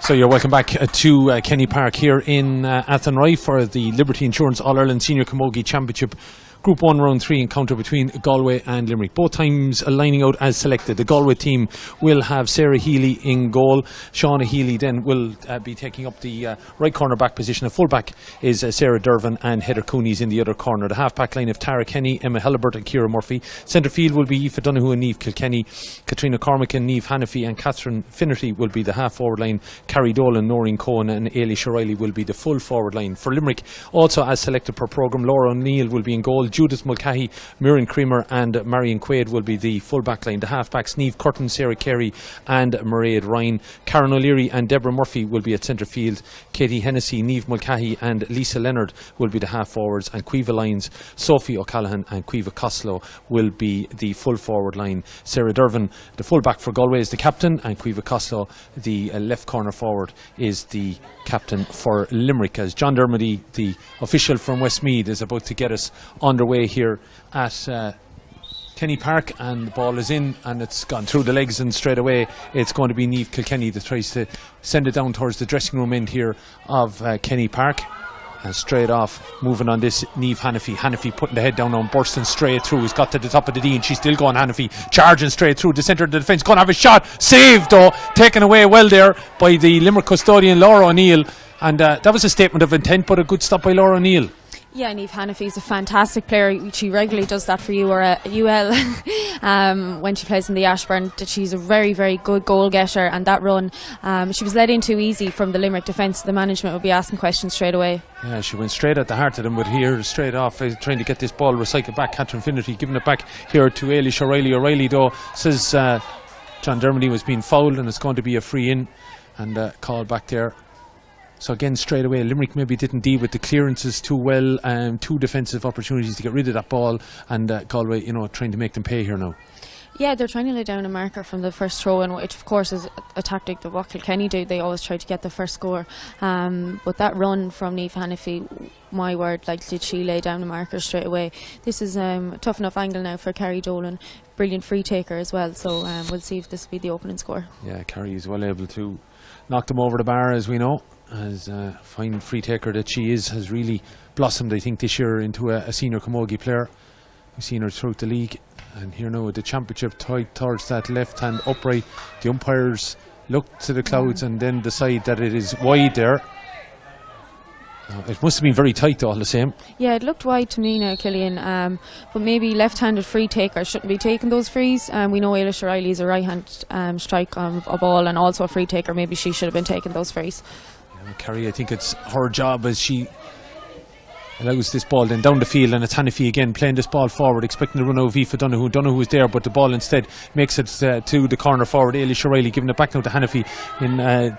So you're welcome back to Kenny Park here in Athenry for the Liberty Insurance All-Ireland Senior Camogie Championship Group 1 Round 3 encounter between Galway and Limerick. Both times lining out as selected. The Galway team will have Sarah Healy in goal. Shauna Healy then will be taking up the right corner back position. A full back is Sarah Dervin, and Heather Cooney's in the other corner. The half back line of Tara Kenny, Emma Hellebert and Ciara Murphy. Centre field will be Aoife Donoghue and Niamh Kilkenny. Katrina Cormack and Niamh Hannafy and Catherine Finnerty will be the half forward line. Carrie Dolan, Noreen Cohen and Ailish O'Reilly will be the full forward line. For Limerick, also as selected per programme, Laura O'Neill will be in goal. Judith Mulcahy, Miriam Creamer and Marion Quaid will be the full back line. The half backs, Niamh Curtin, Sarah Carey and Mairead Ryan. Karen O'Leary and Deborah Murphy will be at centre field. Katie Hennessy, Niamh Mulcahy and Lisa Leonard will be the half forwards, and Caoimhe Lyons, Sophie O'Callaghan and Caoimhe Costello will be the full forward line. Sarah Dervin, the full back for Galway, is the captain, and Caoimhe Costello, the left corner forward, is the captain for Limerick, as John Dermody, the official from Westmeath, is about to get us underway here at Kenny Park, and the ball is in and it's gone through the legs, and straight away it's going to be Niamh Kilkenny that tries to send it down towards the dressing room end here of Kenny Park. And straight off, moving on this, Niamh Hannafy. Hannafy putting the head down on, bursting straight through. He's got to the top of the D and she's still going. Hannafy charging straight through the centre of the defence. Going to have a shot. Saved though. Taken away well there by the Limerick custodian, Laura O'Neill. And that was a statement of intent, but a good stop by Laura O'Neill. Yeah, Niamh Hannafy is a fantastic player. She regularly does that for UL when she plays in the Ashburn. She's a very, very good goal getter, and that run, she was let in too easy from the Limerick defence. The management would be asking questions straight away. Yeah, she went straight at the heart of them, but here straight off trying to get this ball recycled back. Catherine Finnerty giving it back here to Ailish O'Reilly. O'Reilly though says John Dermody was being fouled and it's going to be a free in, and call back there. So again, straight away, Limerick maybe didn't deal with the clearances too well, two defensive opportunities to get rid of that ball, and Galway, trying to make them pay here now. Yeah, they're trying to lay down a marker from the first throw, and which of course is a tactic that what Kilkenny do. They always try to get the first score. But that run from Niamh Hannafy, my word, did she lay down a marker straight away? This is a tough enough angle now for Carrie Dolan. Brilliant free taker as well, so we'll see if this will be the opening score. Yeah, Carrie is well able to knock them over the bar, as we know. As a fine free taker that she is, has really blossomed, I think, this year into a senior camogie player. We've seen her throughout the league, and here now at the championship, tight towards that left hand upright. The umpires look to the clouds and then decide that it is wide there. It must have been very tight though, all the same. Yeah, it looked wide to me now, Killian, but maybe left-handed free takers shouldn't be taking those frees. We know Ailish O'Reilly is a right-hand strike a ball and also a free taker. Maybe she should have been taking those frees. Kerry, I think it's her job as she allows this ball then down the field, and it's Hannafy again playing this ball forward, expecting the run out of Aoife Donoghue. Donoghue is there, but the ball instead makes it to the corner forward. Ailish O'Reilly giving it back now to Hannafy,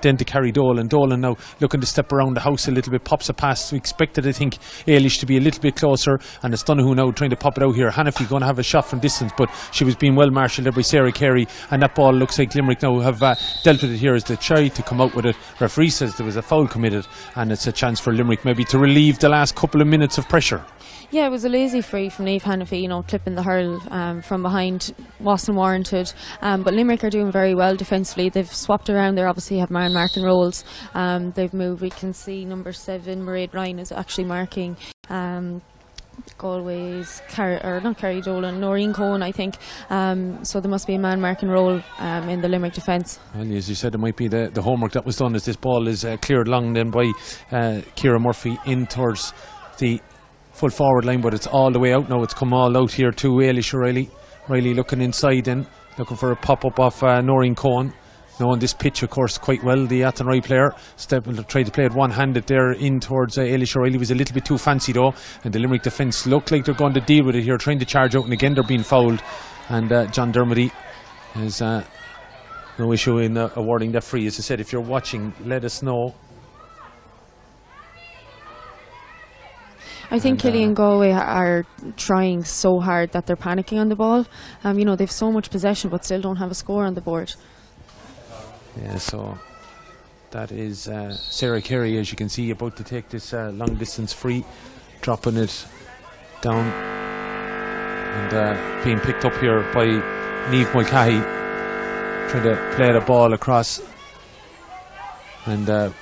then to Carrie Dolan. Dolan now looking to step around the house a little bit, pops a pass. We expected, I think, Ailish to be a little bit closer, and it's Donoghue now trying to pop it out here. Hannafy going to have a shot from distance, but she was being well marshalled there by Sarah Carey, and that ball looks like Limerick now have dealt with it here as they try to come out with it. Referee says there was a foul committed, and it's a chance for Limerick maybe to relieve the last couple of minutes of pressure. Yeah, it was a lazy free from Niamh Hannafy, clipping the hurl from behind wasn't warranted, but Limerick are doing very well defensively. They've swapped around. They obviously have man marking roles. They've moved. We can see number 7 Mairead Ryan is actually marking Galway's not Carrie Dolan, Noreen Cohen, I think. So there must be a man marking role in the Limerick defence. Well, as you said, it might be the homework that was done as this ball is cleared long then by Ciara Murphy in towards the full forward line, but it's all the way out now. It's come all out here to Ailish O'Reilly. Riley looking inside then, looking for a pop-up off Noreen Cohen. Knowing this pitch, of course, quite well, the Athenry player tried to play it one-handed there in towards Ailish O'Reilly. Was a little bit too fancy though, and the Limerick defence look like they're going to deal with it here, trying to charge out, and again they're being fouled. And John Dermody has no issue in awarding that free. As I said, if you're watching, let us know. I think Killian Galway are trying so hard that they're panicking on the ball. They've so much possession but still don't have a score on the board. Yeah, so that is Sarah Carey, as you can see, about to take this long distance free, dropping it down and being picked up here by Niamh Mulcahy, trying to play the ball across. And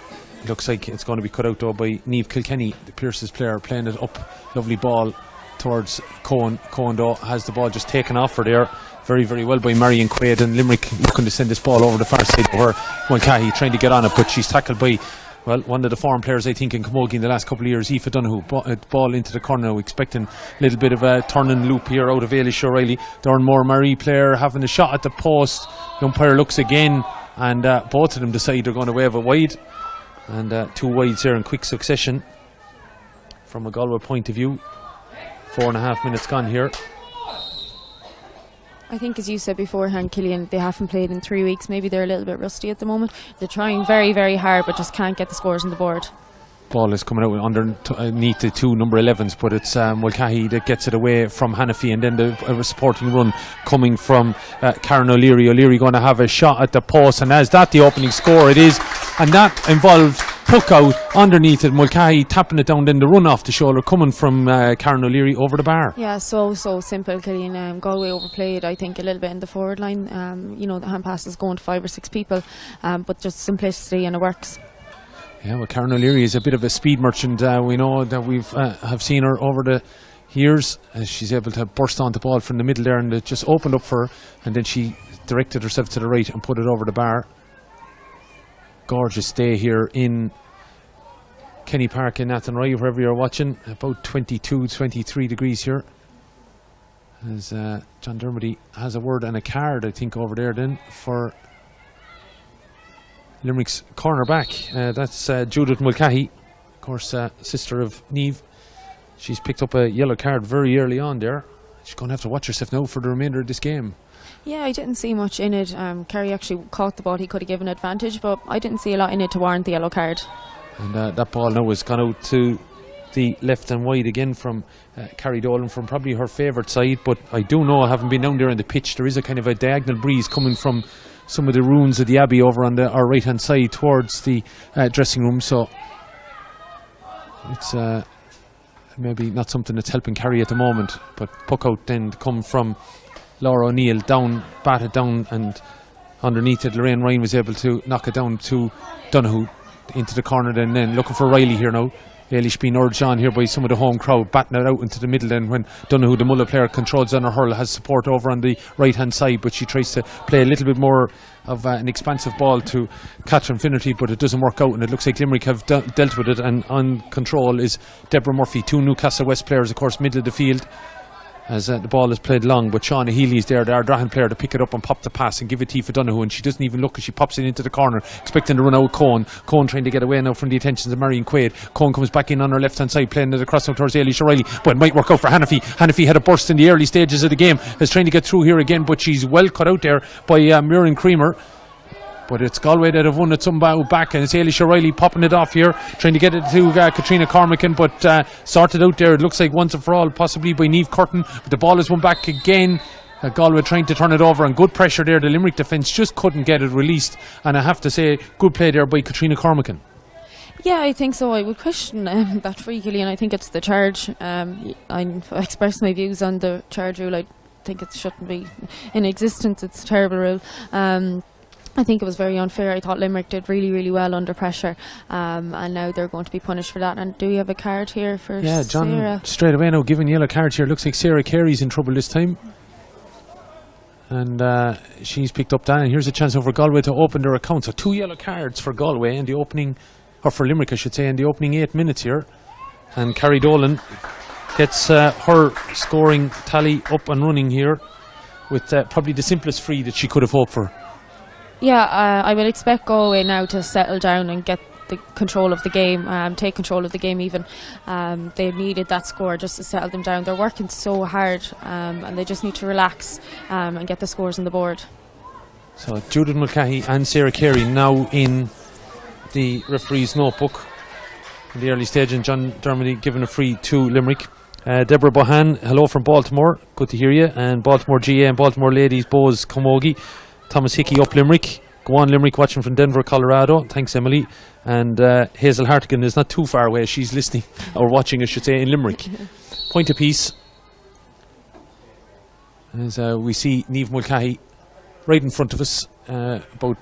looks like it's going to be cut out though by Niamh Kilkenny, the Pierce's player, playing it up. Lovely ball towards Cohen. Cohen though has the ball just taken off her there. Very, very well by Marion Quaid, and Limerick looking to send this ball over the far side of her. Mulcahy trying to get on it, but she's tackled by, well, one of the foreign players I think in Camogie in the last couple of years, Aoife Donoghue. Ball into the corner now, expecting a little bit of a turning loop here out of Eilish O'Reilly. Doranmore Marie player having a shot at the post. The umpire looks again, and both of them decide they're going to wave it wide. And 2 wides there in quick succession from a Galway point of view. 4.5 minutes gone here. I think, as you said beforehand, Killian, they haven't played in 3 weeks. Maybe they're a little bit rusty at the moment. They're trying very, very hard, but just can't get the scores on the board. Ball is coming out underneath the 2 number 11s, but it's Mulcahy that gets it away from Hannafy, and then the supporting run coming from Karen O'Leary. O'Leary going to have a shot at the post, and as that the opening score it is, and that involved puck out underneath it. Mulcahy tapping it down, then the run off the shoulder coming from Karen O'Leary over the bar. Yeah, so simple, Killian. Galway overplayed, I think, a little bit in the forward line. The hand pass is going to 5 or 6 people, but just simplicity, and it works. Yeah, well, Karen O'Leary is a bit of a speed merchant. We know that we've have seen her over the years. She's able to burst on the ball from the middle there, and it just opened up for her, and then she directed herself to the right and put it over the bar. Gorgeous day here in Kenny Park in Athenry, wherever you're watching. About 22, 23 degrees here. As John Dermody has a word and a card, I think, over there then for Limerick's cornerback. That's Judith Mulcahy, of course, sister of Niamh. She's picked up a yellow card very early on there. She's going to have to watch herself now for the remainder of this game. Yeah, I didn't see much in it. Kerry actually caught the ball. He could have given advantage, but I didn't see a lot in it to warrant the yellow card. And that ball now has gone out to the left and wide again from Carrie Dolan, from probably her favourite side. But I do know, having been down there on the pitch, there is a kind of a diagonal breeze coming from some of the ruins of the Abbey over on our right hand side towards the dressing room, so it's maybe not something that's helping Kerry at the moment. But puck out then to come from Laura O'Neill, down, batted down, and underneath it Lorraine Ryan was able to knock it down to Donoghue into the corner. Then looking for Riley here now. Eilish being urged on here by some of the home crowd, batting it out into the middle. Then when Donoghue, the Mulla player, controls on her hurl, has support over on the right hand side, but she tries to play a little bit more of an expansive ball to Catherine Finnerty, but it doesn't work out, and it looks like Limerick have dealt with it. And on control is Deborah Murphy, 2 Newcastle West players, of course, middle of the field, as the ball is played long. But Shauna Healy is there, the Ardrahan player, to pick it up and pop the pass and give it to Aoife Donoghue, and she doesn't even look as she pops it into the corner, expecting to run out Cohen. Cohen trying to get away now from the attentions of Marion Quaid. Cohen comes back in on her left hand side, playing it across towards Eilish O'Reilly, but it might work out for Hannafy. Hannafy had a burst in the early stages of the game, is trying to get through here again, but she's well cut out there by Muireann Creamer. But it's Galway that have won it somehow back, and it's Eilish O'Reilly popping it off here, trying to get it to Katrina Cormacan, but sorted out there, it looks like once and for all, possibly by Niamh Curtin. But the ball is won back again. Galway trying to turn it over, and good pressure there. The Limerick defence just couldn't get it released, and I have to say, good play there by Katrina Cormacan. Yeah, I think so. I would question that free, Killian. I think it's the charge. I expressed my views on the charge rule. I think it shouldn't be in existence. It's a terrible rule. I think it was very unfair. I thought Limerick did really, really well under pressure, and now they're going to be punished for that. And do we have a card here for Sarah? Yeah, John, straight away now giving yellow cards here. Looks like Sarah Carey's in trouble this time, and she's picked up that. And here's a chance over Galway to open their account. So 2 yellow cards for Galway in the opening, or for Limerick I should say, in the opening 8 minutes here. And Carrie Dolan gets her scoring tally up and running here with probably the simplest free that she could have hoped for. Yeah, I would expect Galway now to settle down and get the control of the game, take control of the game even. They needed that score just to settle them down. They're working so hard, and they just need to relax and get the scores on the board. So Judith Mulcahy and Sarah Carey now in the referee's notebook in the early stage, and John Dermody giving a free to Limerick. Deborah Bohan, hello from Baltimore, good to hear you. And Baltimore GA and Baltimore Ladies Bows Camogie. Thomas Hickey up Limerick. Go on Limerick, watching from Denver, Colorado. Thanks, Emily. And Hazel Hartigan is not too far away. She's listening, or watching I should say, in Limerick. Point apiece. As we see Niamh Mulcahy right in front of us, about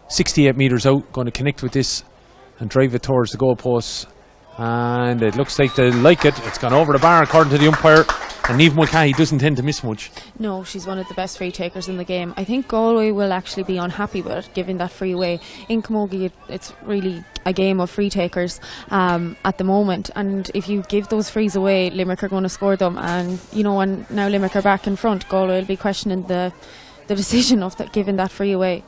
68 metres out, going to connect with this and drive it towards the goalposts. And it looks like they like it. It's gone over the bar according to the umpire. And Niamh Mulcahy doesn't tend to miss much. No, she's one of the best free takers in the game. I think Galway will actually be unhappy with it, giving that free away. In Camogie, it's really a game of free takers at the moment. And if you give those frees away, Limerick are going to score them. And, you know, when now Limerick are back in front, Galway will be questioning the decision of giving that free away.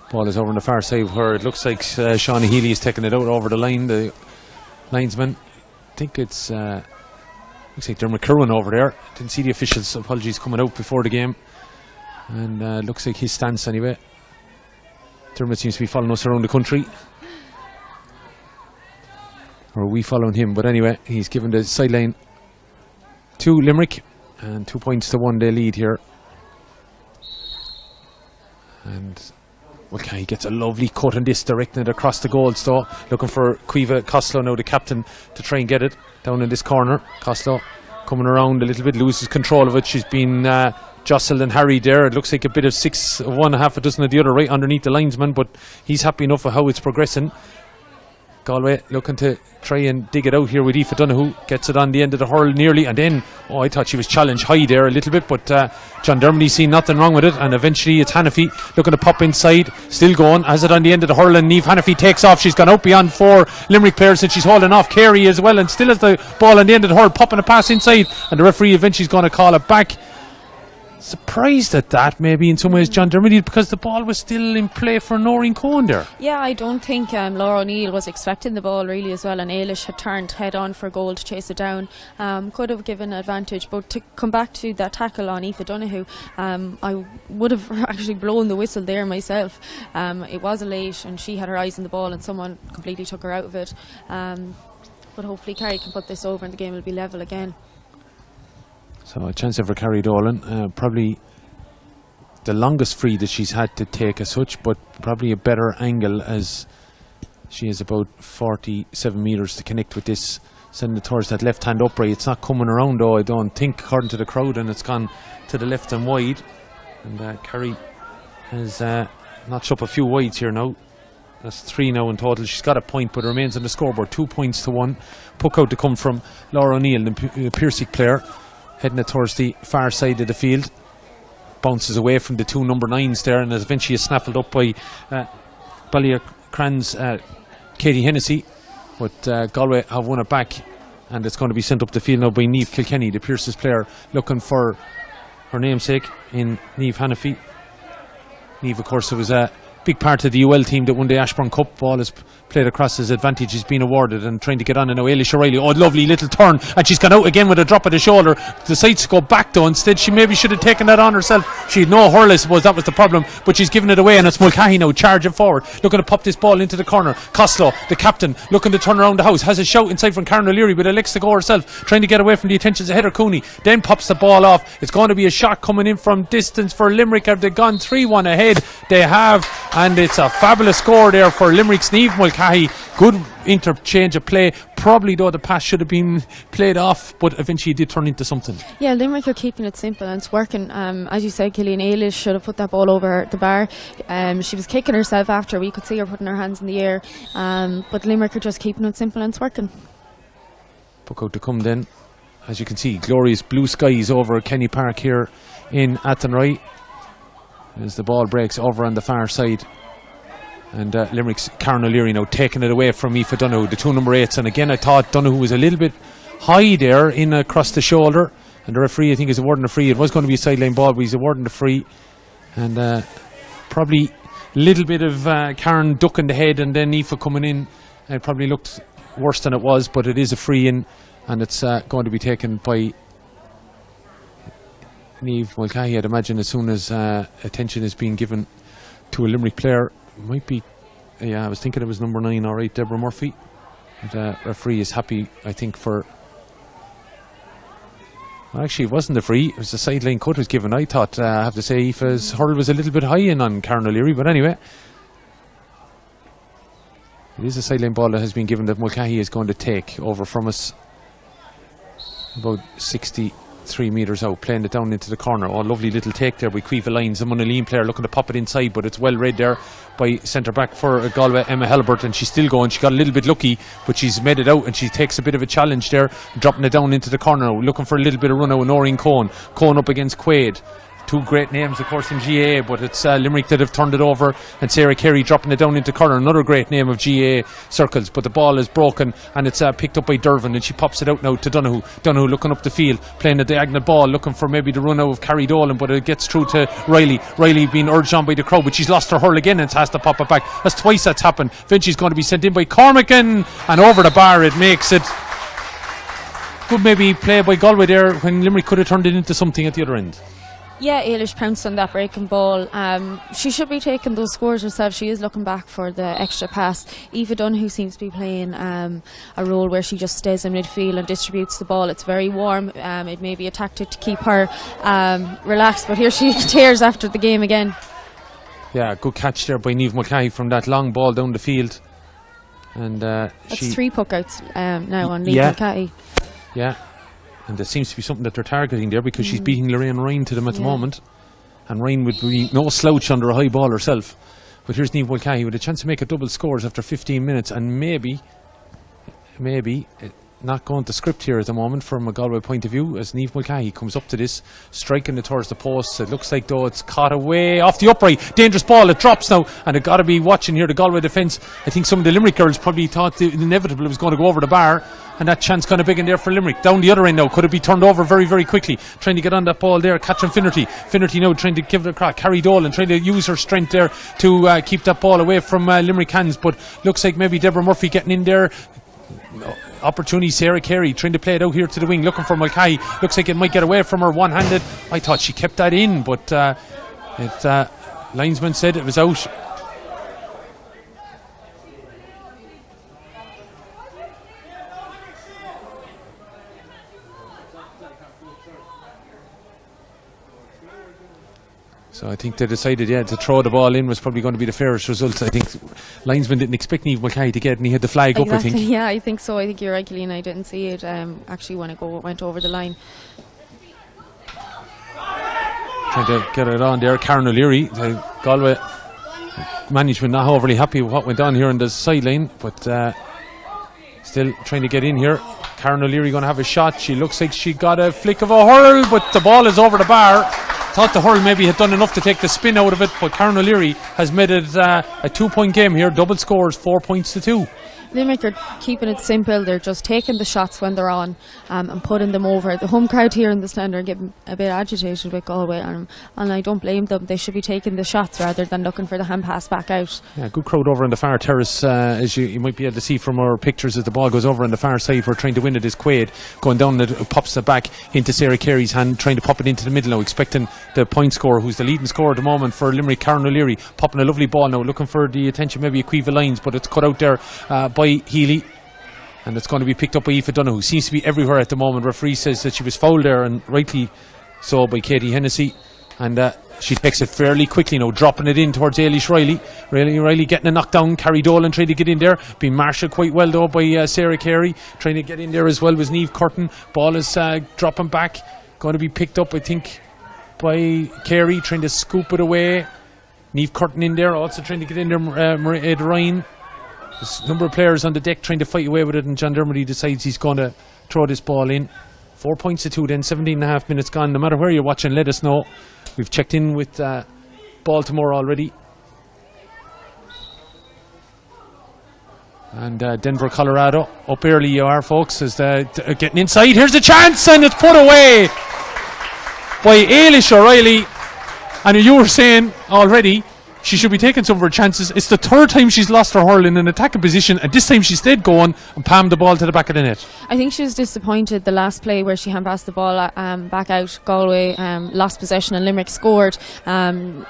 Ball is over on the far side where it looks like Shawnee Healy is taking it out over the line. The linesman, I think it's looks like Dermot Curran over there. Didn't see the officials, apologies, coming out before the game. And looks like his stance anyway. Dermot seems to be following us around the country. Or are we following him? But anyway, he's given the sideline to Limerick. And 2 points to 1 they lead here. And okay, he gets a lovely cut on this, directing it across the goal. So looking for Caoimhe Costello now, the captain, to try and get it down in this corner. Costello coming around a little bit, loses control of it. She's been jostled and harried there. It looks like a bit of 6 of one, half a dozen of the other, right underneath the linesman, but he's happy enough with how it's progressing. Galway looking to try and dig it out here with Aoife Donoghue. Gets it on the end of the hurl nearly, and then, I thought she was challenged high there a little bit, but John Dermody's seen nothing wrong with it, and eventually it's Hannafy looking to pop inside, still going, has it on the end of the hurl, and Niamh Hannafy takes off. She's gone out beyond 4 Limerick players, and she's holding off Carey as well, and still has the ball on the end of the hurl, popping a pass inside, and the referee eventually is going to call it back. Surprised at that, maybe in some ways, John Dermody, because the ball was still in play for Noreen Cohen there. Yeah, I don't think Laura O'Neill was expecting the ball really as well, and Ailish had turned head on for goal to chase it down. Could have given an advantage, but to come back to that tackle on Aoife Donoghue, I would have actually blown the whistle there myself. It was a late, and she had her eyes on the ball, and someone completely took her out of it. But hopefully Kerry can put this over, and the game will be level again. So a chance for Carrie Dolan, probably the longest free that she's had to take as such, but probably a better angle as she has about 47 metres to connect with this, sending it towards that left hand upright. It's not coming around though, I don't think, according to the crowd, and it's gone to the left and wide. And Kerry has notched up a few wides here now. That's 3 now in total. She's got a point, but remains on the scoreboard, 2 points to 1. Puck out to come from Laura O'Neill, the Piersic player. Heading it towards the far side of the field. Bounces away from the 2 number 9s there, and is eventually snaffled up by Ballyacran's Katie Hennessy. But Galway have won it back, and it's going to be sent up the field now by Niamh Kilkenny, the Pierce's player, looking for her namesake in Niamh Hannafy. Niamh, of course, it was a big part of the UL team that won the Ashbourne Cup. Ball is played across his advantage. He's been awarded and trying to get on. And now Ailish O'Reilly, lovely little turn, and she's gone out again with a drop of the shoulder. Decides to go back though. Instead, she maybe should have taken that on herself. She had no hurl, I suppose that was the problem, but she's given it away, and it's Mulcahy now charging forward, looking to pop this ball into the corner. Costello, the captain, looking to turn around the house, has a shout inside from Karen O'Leary, but elects to go herself, trying to get away from the attentions of Heather Cooney. Then pops the ball off. It's going to be a shot coming in from distance for Limerick. Have they gone 3-1 ahead? They have, and it's a fabulous score there for Limerick's Niamh Mulcahy. Good interchange of play. Probably though the pass should have been played off, but eventually it did turn into something. Yeah, Limerick are keeping it simple and it's working. As you said, Killian Ailish should have put that ball over the bar. She was kicking herself after. We could see her putting her hands in the air, but Limerick are just keeping it simple and it's working. Puck out to come then. As you can see, glorious blue skies over Kenny Park here in Athenry as the ball breaks over on the far side. And Limerick's Karen O'Leary now taking it away from Aoife Donoghue, the 2 number 8s. And again, I thought Donoghue was a little bit high there in across the shoulder. And the referee, I think, is awarding a free. It was going to be a sideline ball, but he's awarding the free. And probably a little bit of Karen ducking the head and then Aoife coming in. It probably looked worse than it was, but it is a free in. And it's going to be taken by Niamh Mulcahy. I'd imagine as soon as attention is being given to a Limerick player. Might be, yeah, I was thinking it was number 9, alright, Deborah Murphy. The referee is happy, I think, for. Well, actually, it wasn't a free, it was a sideline cut was given. I thought, I have to say, Aoife's hurl was a little bit high in on Karen O'Leary, but anyway. It is a sideline ball that has been given that Mulcahy is going to take over from us. About 60 3 metres out, playing it down into the corner. Oh, lovely little take there by Quiva Lyons, the Monaleen player, looking to pop it inside, but it's well read there by centre back for Galway, Emma Halbert, and she's still going. She got a little bit lucky, but she's made it out, and she takes a bit of a challenge there, dropping it down into the corner, looking for a little bit of run out with Noreen Cohen up against Quaid. Two great names, of course, in GA, but it's Limerick that have turned it over, and Sarah Carey dropping it down into corner, another great name of GA circles, but the ball is broken, and it's picked up by Dervin, and she pops it out now to Donoghue. Donoghue looking up the field, playing a diagonal ball, looking for maybe the run out of Carrie Dolan, but it gets through to Riley. Riley being urged on by the crowd, but she's lost her hurl again and has to pop it back. That's twice that's happened. Then she's going to be sent in by Cormacan, and over the bar it makes it. Good maybe play by Galway there when Limerick could have turned it into something at the other end. Yeah, Eilish pounced on that breaking ball. She should be taking those scores herself. She is looking back for the extra pass. Eva Donoghue seems to be playing a role where she just stays in midfield and distributes the ball. It's very warm. It may be a tactic to keep her relaxed, but here she tears after the game again. Yeah, good catch there by Niamh Mulcahy from that long ball down the field. And that's 3 puckouts now on Niamh Mulcahy. Yeah. And there seems to be something that they're targeting there, because she's beating Lorraine Ryan to them at the moment. And Ryan would be no slouch under a high ball herself. But here's Niamh Mulcahy with a chance to make a double scores after 15 minutes. And maybe not going to script here at the moment from a Galway point of view, as Niamh Mulcahy comes up to this, striking it towards the post. It looks like though it's caught away off the upright. Dangerous ball, it drops now, and it got to be watching here the Galway defence. I think some of the Limerick girls probably thought the inevitable was going to go over the bar, and that chance kind of big in there for Limerick. Down the other end now, could it be turned over very, very quickly, trying to get on that ball there, catching Finnerty. Finnerty now trying to give it a crack. Carrie Dolan trying to use her strength there to keep that ball away from Limerick hands, but looks like maybe Deborah Murphy getting in there. Opportunity, Sarah Carey trying to play it out here to the wing, looking for Mulcahy. Looks like it might get away from her one-handed. I thought she kept that in, but linesman said it was out. So I think they decided, to throw the ball in was probably going to be the fairest result. I think linesman didn't expect Niamh Mulcahy to get it, and he had the flag up, I think. Yeah, I think so. I think you're right, Gillian. I didn't see it actually when it went over the line. Trying to get it on there. Karen O'Leary, the Galway management not overly happy with what went on here on the sideline, but still trying to get in here. Karen O'Leary going to have a shot. She looks like she got a flick of a hurl, but the ball is over the bar. Thought the hurl maybe had done enough to take the spin out of it, but Karen O'Leary has made it a 2-point game here. Double scores, 4 points to 2. Limerick are keeping it simple. They're just taking the shots when they're on and putting them over. The home crowd here in the stand are getting a bit agitated with Galway, and I don't blame them. They should be taking the shots rather than looking for the hand pass back out. Yeah, good crowd over on the far terrace, as you might be able to see from our pictures as the ball goes over on the far side. We're trying to win it is Quaid. Going down, it pops it back into Sarah Carey's hand, trying to pop it into the middle now, expecting the point scorer, who's the leading scorer at the moment for Limerick, Karen O'Leary, popping a lovely ball now, looking for the attention maybe of Quiva Lyons, but it's cut out there by Healy. And it's going to be picked up by Aoife Donoghue, who seems to be everywhere at the moment. Referee says that she was fouled there, and rightly so, by Katie Hennessy. And she takes it fairly quickly now, dropping it in towards Eilish Riley. Riley getting a knockdown. Carrie Dolan trying to get in there. Being marshalled quite well though by Sarah Carey. Trying to get in there as well was Niamh Curtin. Ball is dropping back. Going to be picked up, I think, by Carey. Trying to scoop it away. Niamh Curtin in there, also trying to get in there. Ed Ryan. There's a number of players on the deck trying to fight away with it, and John Dermody decides he's going to throw this ball in. 4 points to 2 then, 17.5 minutes gone. No matter where you're watching, let us know. We've checked in with Baltimore already. And Denver, Colorado. Up early you are, folks, as getting inside. Here's the chance, and it's put away by Eilish O'Reilly. And you were saying already, she should be taking some of her chances. It's the third time she's lost her hurl in an attacking position, and this time she stayed going and palmed the ball to the back of the net. I think she was disappointed the last play where she hand passed the ball back out. Galway lost possession and Limerick scored.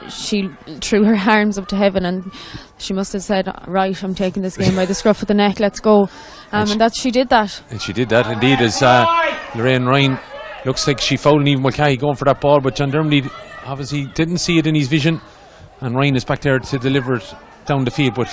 She threw her arms up to heaven, and she must have said, right, I'm taking this game by the scruff of the neck, let's go. And that she did that. And she did that indeed, as Lorraine Ryan looks like she fouled Niamh Mulcahy going for that ball, but John Dermody obviously didn't see it in his vision. And Ryan is back there to deliver it down the field, but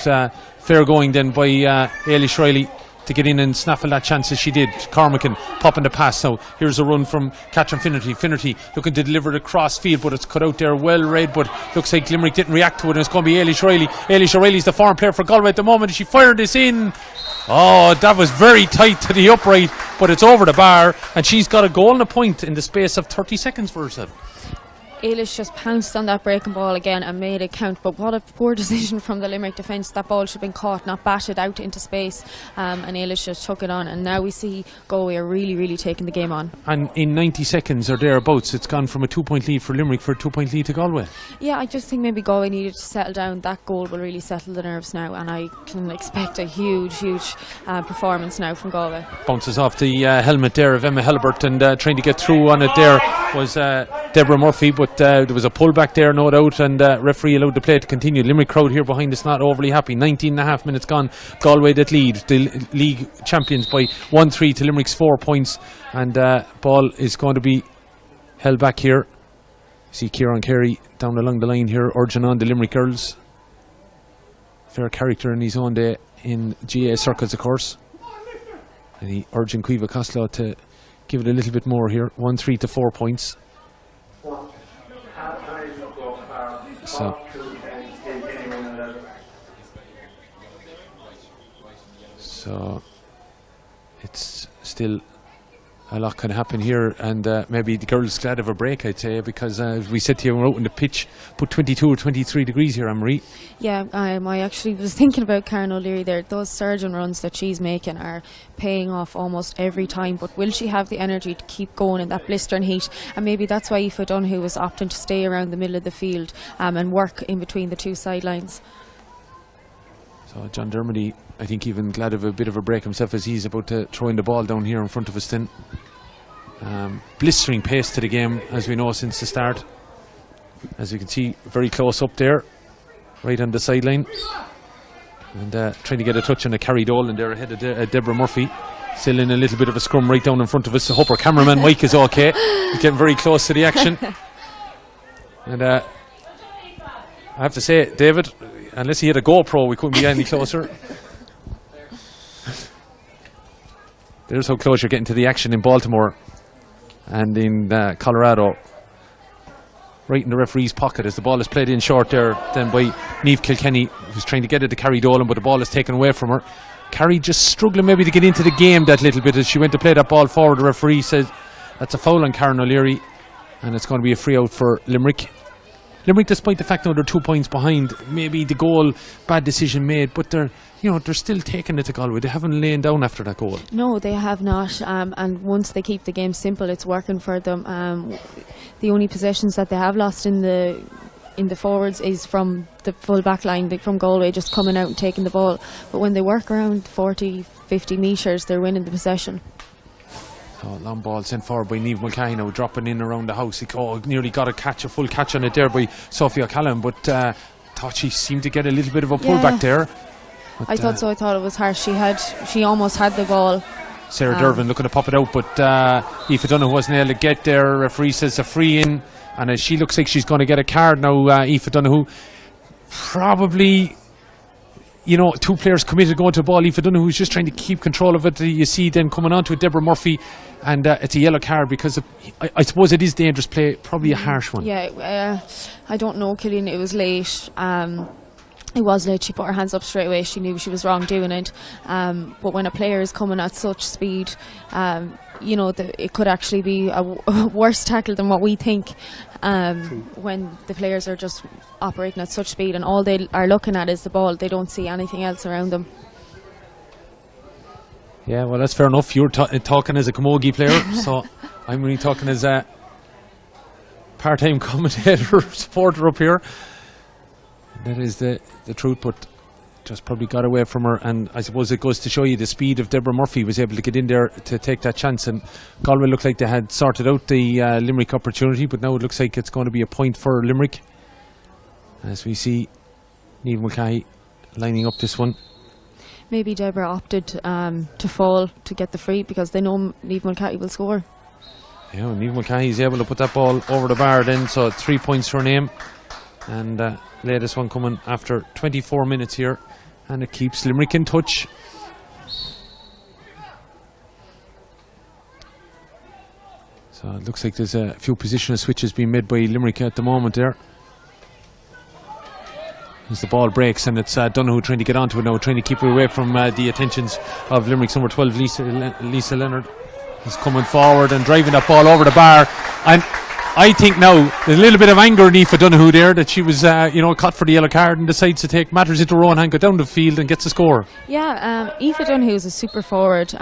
fair going then by Eilish Riley to get in and snaffle that chance as she did. Cormacan popping the pass. Now here's a run from Catherine Finnerty. Finnerty looking to deliver it across field, but it's cut out there, well read, but looks like Limerick didn't react to it, and it's going to be Ailish Riley. Ailish O'Reilly's the foreign player for Galway at the moment. She fired this in. Oh, that was very tight to the upright, but it's over the bar, and she's got a goal and a point in the space of 30 seconds for herself. Ailish just pounced on that breaking ball again and made it count, but what a poor decision from the Limerick defence. That ball should have been caught, not batted out into space, and Ailish just took it on, and now we see Galway are really taking the game on. And in 90 seconds or thereabouts, it's gone from a 2-point lead for Limerick for a 2-point lead to Galway. Yeah, I just think maybe Galway needed to settle down. That goal will really settle the nerves now, and I can expect a huge performance now from Galway. Bounces off the helmet there of Emma Helbert, and trying to get through on it there was Deborah Murphy, but there was a pullback there, no doubt, and referee allowed the play to continue. Limerick crowd here behind us not overly happy. 19.5 minutes gone. Galway that lead, the league champions by 1-3 to Limerick's 4 points, and ball is going to be held back here. See Kieran Carey down along the line here, urging on the Limerick girls. Fair character in his own day in GA circles, of course, and he urging Cueva Costello to give it a little bit more here. 1-3 to 4 points. So it's still a lot can happen here, and maybe the girls glad of a break, I'd say, because we said to you, we're out on the pitch, put 22 or 23 degrees here, Anne-Marie. Yeah, I actually was thinking about Karen O'Leary there. Those surgeon runs that she's making are paying off almost every time, but will she have the energy to keep going in that blistering heat? And maybe that's why Aoife Donoghue was opting to stay around the middle of the field and work in between the two sidelines. So John Dermody, I think, even glad of a bit of a break himself as he's about to throw in the ball down here in front of us then. Blistering pace to the game, as we know, since the start. As you can see, very close up there, right on the sideline. And trying to get a touch on a Carrie Dolan there ahead of Deborah Murphy. Still in a little bit of a scrum right down in front of us. I hope our cameraman Mike is okay. He's getting very close to the action. And I have to say, David, unless he had a GoPro, we couldn't be any closer. There's how close you're getting to the action in Baltimore and in Colorado. Right in the referee's pocket as the ball is played in short there then by Niamh Kilkenny, who's trying to get it to Carrie Dolan, but the ball is taken away from her. Carrie just struggling maybe to get into the game that little bit as she went to play that ball forward. The referee says that's a foul on Karen O'Leary, and it's going to be a free out for Limerick. Limerick, despite the fact now they're 2 points behind, maybe the goal, bad decision made, but they're still taking it to Galway. They haven't lain down after that goal. No, they have not. And once they keep the game simple, it's working for them. The only possessions that they have lost in the forwards is from the full back line, from Galway just coming out and taking the ball. But when they work around 40, 50 metres, they're winning the possession. Oh, long ball sent forward by Niamh Mulcahy now, dropping in around the house. Nearly got a full catch on it there by Sophie O'Callaghan, but thought she seemed to get a little bit of a pullback there. But, I thought so. I thought it was harsh. She almost had the ball. Sarah Dervin looking to pop it out, but Aoife Donoghue wasn't able to get there. Referee says a free in, and she looks like she's going to get a card now. Aoife Donoghue probably, two players committed going to the ball. Aoife Donoghue who's just trying to keep control of it. You see then coming on to it, Deborah Murphy, and it's a yellow card because I suppose it is dangerous play, probably a harsh one. Yeah, I don't know, Killian. It was late. It was late. She put her hands up straight away. She knew she was wrong doing it. But when a player is coming at such speed, it could actually be a worse tackle than what we think. When the players are just operating at such speed and all they are looking at is the ball, they don't see anything else around them. Yeah, well, that's fair enough. You're talking as a camogie player, so I'm really talking as a part-time commentator, supporter up here. That is the truth, but just probably got away from her, and I suppose it goes to show you the speed of Deborah Murphy was able to get in there to take that chance, and Galway looked like they had sorted out the Limerick opportunity, but now it looks like it's going to be a point for Limerick as we see Niamh Mulcahy lining up this one. Maybe Deborah opted to fall to get the free because they know Niamh Mulcahy will score. Yeah, Niamh Mulcahy is able to put that ball over the bar then, so 3 points for her name. And latest one coming after 24 minutes here, and it keeps Limerick in touch. So it looks like there's a few positional switches being made by Limerick at the moment there. As the ball breaks, and it's Donoghue trying to get onto it now, trying to keep it away from the attentions of Limerick's number 12, Lisa Leonard. Is coming forward and driving that ball over the bar. And I think now there's a little bit of anger in Aoife Donoghue there that she was, caught for the yellow card and decides to take matters into her own hand, go down the field and gets a score. Yeah, Aoife Donoghue is a super forward.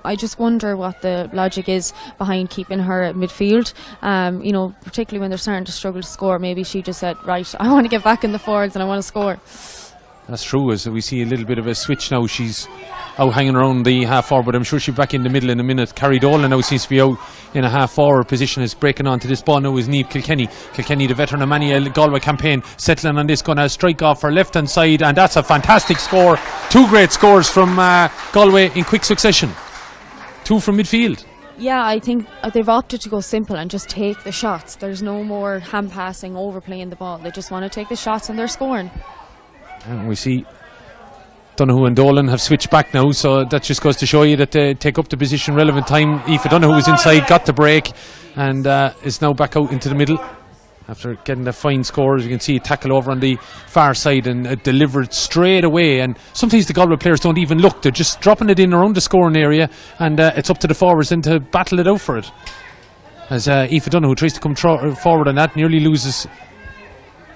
I just wonder what the logic is behind keeping her at midfield. Particularly when they're starting to struggle to score. Maybe she just said, right, I want to get back in the forwards and I want to score. That's true, as we see a little bit of a switch now. She's out hanging around the half forward, but I'm sure she'll be back in the middle in a minute. Carrie Dolan now seems to be out in a half forward position, is breaking onto this ball now is Niamh Kilkenny. Kilkenny, the veteran of many Galway campaign, settling on this, going to strike off her left hand side, and that's a fantastic score. 2 great scores from Galway in quick succession. 2 from midfield. Yeah, I think they've opted to go simple and just take the shots. There's no more hand passing, overplaying the ball. They just want to take the shots and they're scoring. And we see Donoghue and Dolan have switched back now, so that just goes to show you that they take up the position relevant time. Aoife Donoghue was inside, got the break, and is now back out into the middle after getting a fine score. As you can see, a tackle over on the far side and delivered straight away. And sometimes the Galway players don't even look, they're just dropping it in around the scoring area, and it's up to the forwards then to battle it out for it. As Aoife Donoghue tries to come forward on that, nearly loses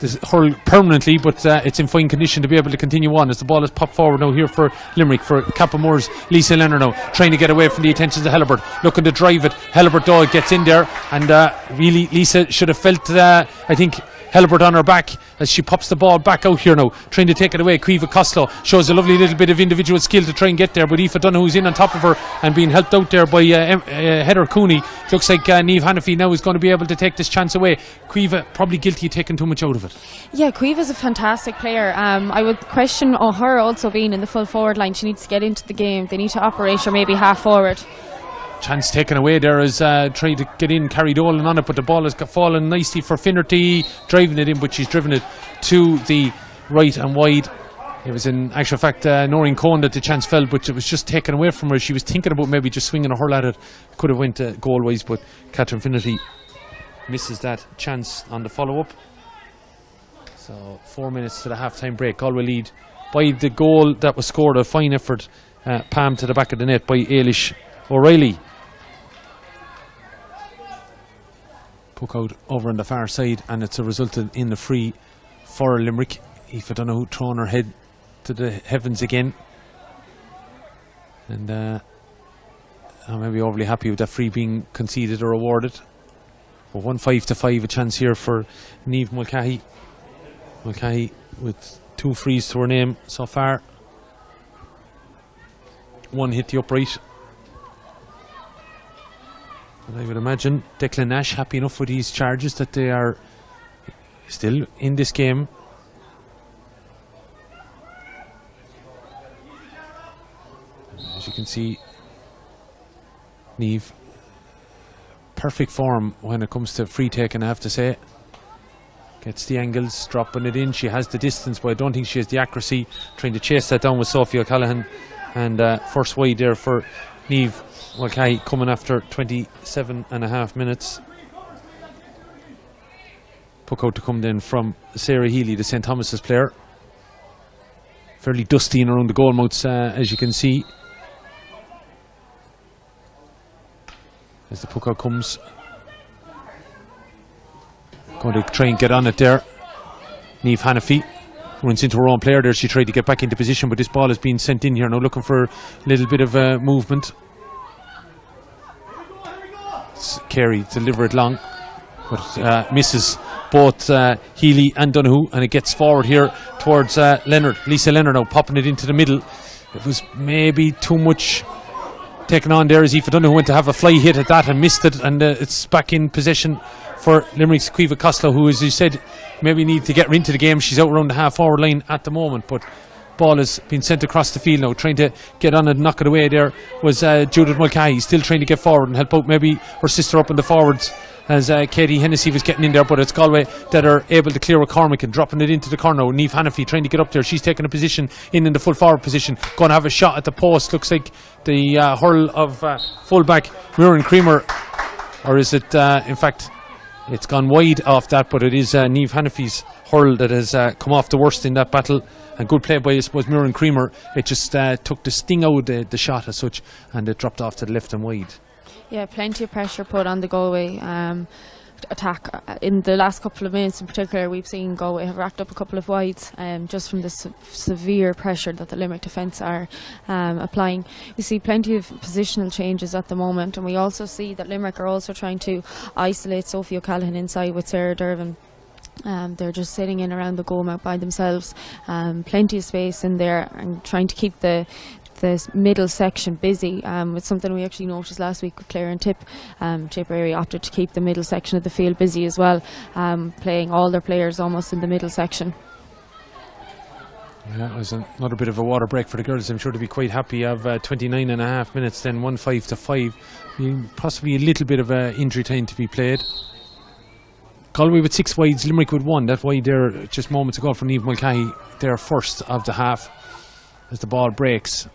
this hurl permanently, but it's in fine condition to be able to continue on as the ball is popped forward now here for Limerick, for Cappamoore's Lisa Leonard now, trying to get away from the attentions of Helibert, looking to drive it. Helibert though gets in there, and really Lisa should have felt I think Helibert on her back as she pops the ball back out here now, trying to take it away. Caoimhe Costello shows a lovely little bit of individual skill to try and get there, but Aoife Donoghue's in on top of her and being helped out there by Heather Cooney. Looks like Niamh Hannafy now is going to be able to take this chance away. Caoimhe probably guilty of taking too much out of it. Yeah, Caoimhe's a fantastic player. I would question her also being in the full forward line. She needs to get into the game. They need to operate her maybe half forward. Chance taken away there as trying to get in, Carrie Dolan on it, but the ball has fallen nicely for Finnerty, driving it in, but she's driven it to the right and wide. It was in actual fact Noreen Cohen that the chance fell, but it was just taken away from her. She was thinking about maybe just swinging a hurl at it. Could have went goal-wise, but Catherine Finnerty misses that chance on the follow-up. So 4 minutes to the half-time break. Galway lead by the goal that was scored, a fine effort, palm to the back of the net by Ailish O'Reilly. Puck out over on the far side, and it's resulted in the free for Limerick. Aoife Donoghue throwing her head to the heavens again, and I'm maybe overly happy with that free being conceded or awarded. But 1-5 a chance here for Niamh Mulcahy. Mulcahy with 2 frees to her name so far. 1 hit the upright. And I would imagine Declan Nash happy enough with these charges that they are still in this game. As you can see, Niamh, perfect form when it comes to free taking, I have to say. Gets the angles, dropping it in. She has the distance, but I don't think she has the accuracy. Trying to chase that down with Sophie O'Callaghan. And first wide there for Niamh Mulcahy, coming after 27.5 minutes. Puck out to come then from Sarah Healy, the St. Thomas's player. Fairly dusty in around the goal mouths, as you can see. As the puck out comes. Going to try and get on it there. Niamh Hannafy runs into her own player there. She tried to get back into position, but this ball is being sent in here now, looking for a little bit of movement. Carey deliver it long, but misses both Healy and Donoghue, and it gets forward here towards Leonard. Lisa Leonard now popping it into the middle. It was maybe too much taken on there as Aoife Donoghue went to have a fly hit at that and missed it, and it's back in possession for Limerick's Caoimhe Costello, who, as you said, maybe need to get her into the game. She's out around the half forward line at the moment, but ball has been sent across the field now. Trying to get on and knock it away there was Judith Mulcahy, still trying to get forward and help out maybe her sister up in the forwards as Katie Hennessy was getting in there, but it's Galway that are able to clear with Cormac and dropping it into the corner. Niamh Hannafy trying to get up there. She's taking a position in the full forward position, going to have a shot at the post. Looks like the hurl of fullback Muireann Creamer or is it, in fact, it's gone wide off that, but it is Niamh Hanafy's hurl that has come off the worst in that battle. And good play by, I suppose, Muireann Creamer. It just took the sting out of the shot as such, and it dropped off to the left and wide. Yeah, plenty of pressure put on the Galway attack. In the last couple of minutes in particular, we've seen Galway have racked up a couple of wides just from the severe pressure that the Limerick defence are applying. We see plenty of positional changes at the moment, and we also see that Limerick are also trying to isolate Sophie O'Callaghan inside with Sarah Dervin. They're just sitting in around the goal mouth by themselves, plenty of space in there, and trying to keep the middle section busy. It's something we actually noticed last week with Clare and Tipperary opted to keep the middle section of the field busy as well, playing all their players almost in the middle section. Yeah, it was another bit of a water break for the girls. I'm sure to be quite happy. Of 29 and a half minutes, then 1-5 to 5. Possibly a little bit of injury time to be played. Galway with 6 wides, Limerick with 1. That wide there just moments ago from Niamh Mulcahy, their first of the half, as the ball breaks.